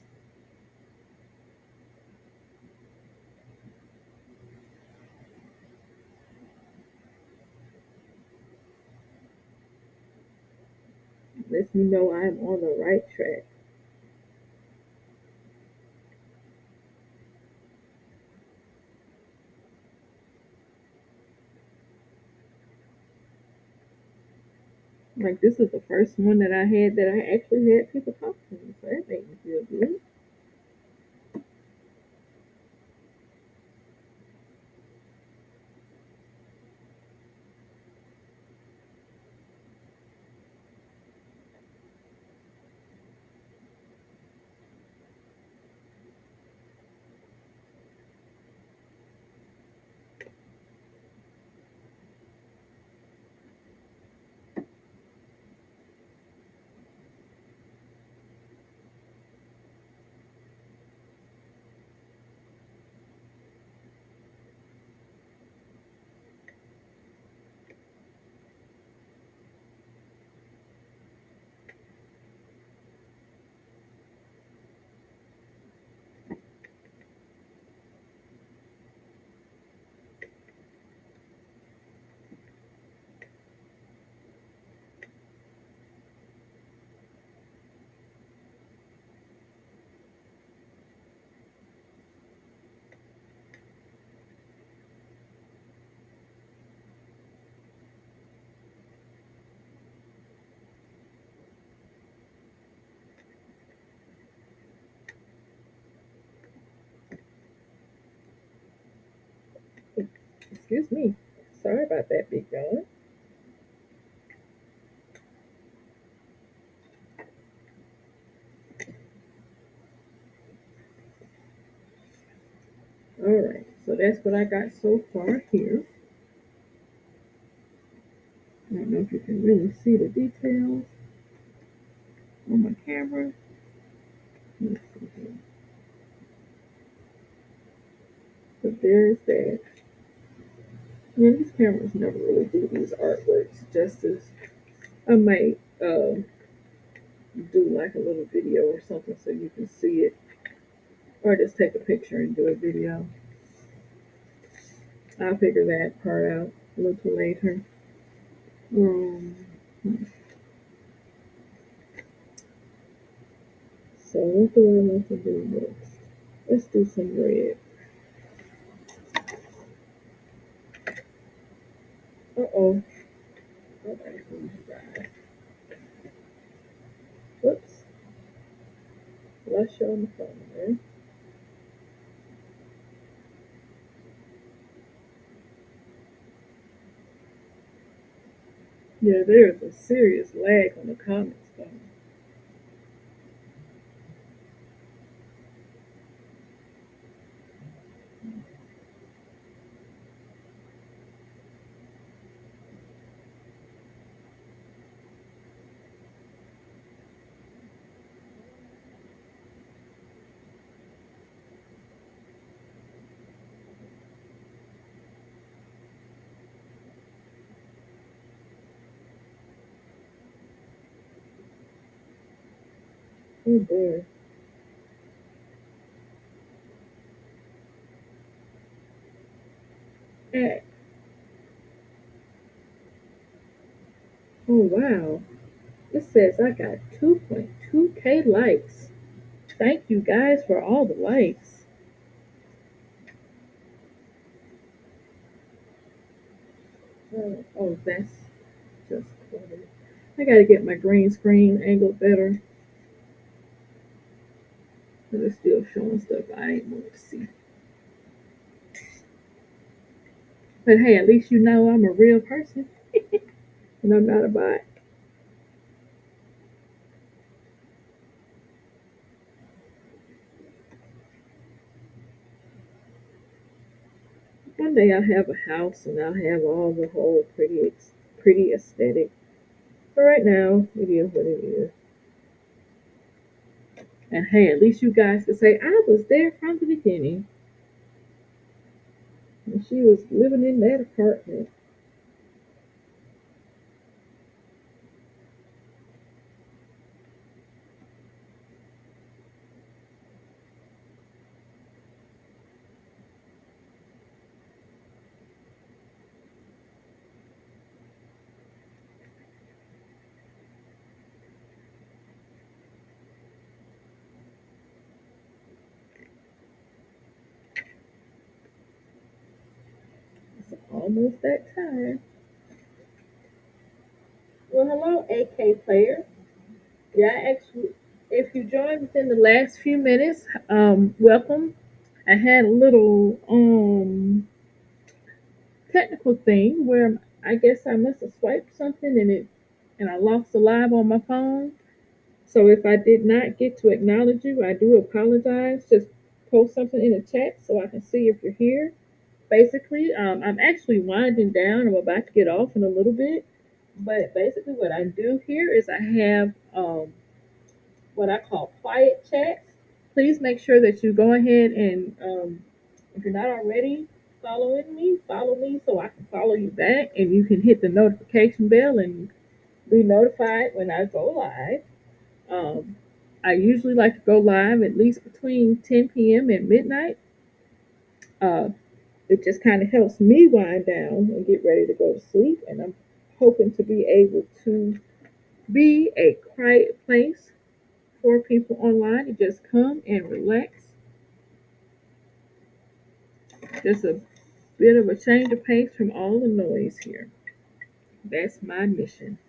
Speaker 1: Lets me know I'm on the right track. Like this is the first one that I had that I actually had people talk to me, so that made me feel good. Excuse me. Sorry about that, Big John. Alright, so that's what I got so far here. I don't know if you can really see the details on my camera. Let's see here. But there's that. Yeah, these cameras never really do these artworks justice. I might do like a little video or something so you can see it, or just take a picture and do a video. I'll figure that part out a little later. Um, so what do I want to do next? Let's do some red. Uh-oh. Okay, whoops. Let's show on the phone there. Yeah, there is a serious lag on the comments though. Oh boy. Heck. Oh wow. It says I got 2.2K likes. Thank you guys for all the likes. Oh, that's just cluttered. I gotta get my green screen angled better. But it's still showing stuff I ain't want to see. But hey, at least you know I'm a real person and I'm not a bot. One day I'll have a house and I'll have all the whole pretty aesthetic. But right now, it is what it is. And hey, at least you guys can say I was there from the beginning. And she was living in that apartment. It's almost that time. Well, hello, AK player. Yeah, actually, if you joined within the last few minutes, welcome. I had a little technical thing where I guess I must have swiped something and I lost the live on my phone. So if I did not get to acknowledge you, I do apologize. Just post something in the chat so I can see if you're here. Basically, I'm actually winding down. I'm about to get off in a little bit. But basically, what I do here is I have what I call quiet chats. Please make sure that you go ahead and, if you're not already follow me so I can follow you back and you can hit the notification bell and be notified when I go live. Um, I usually like to go live at least between 10 p.m. and midnight. Uh, it just kind of helps me wind down and get ready to go to sleep. And I'm hoping to be able to be a quiet place for people online to just come and relax. Just a bit of a change of pace from all the noise here. That's my mission.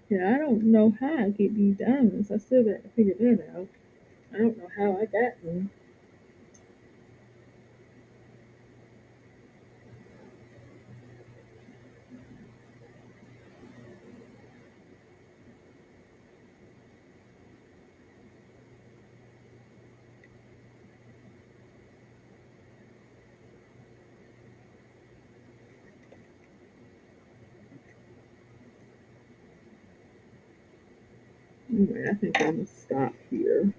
Speaker 1: Yeah, I don't know how I get these diamonds. I still got to figure that out. I don't know how I got them. Anyway, I think I'm gonna stop here.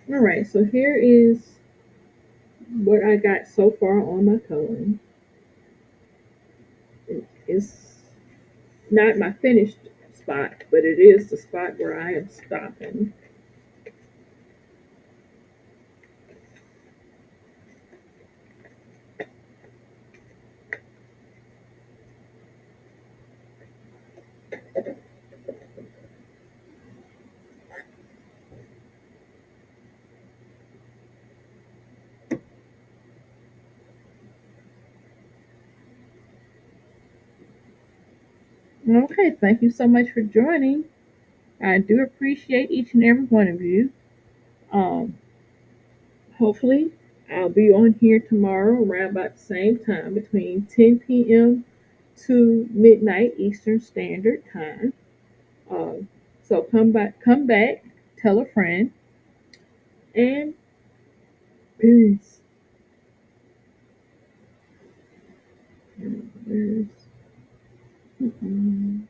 Speaker 1: All right, so here is what I got so far on my coloring. It's not my finished spot, but it is the spot where I am stopping. Okay, thank you so much for joining. I do appreciate each and every one of you. Um, Hopefully, I'll be on here tomorrow around about the same time, between 10 p.m. to midnight Eastern Standard Time. Uh, so come back, tell a friend, and peace. Mm-mm.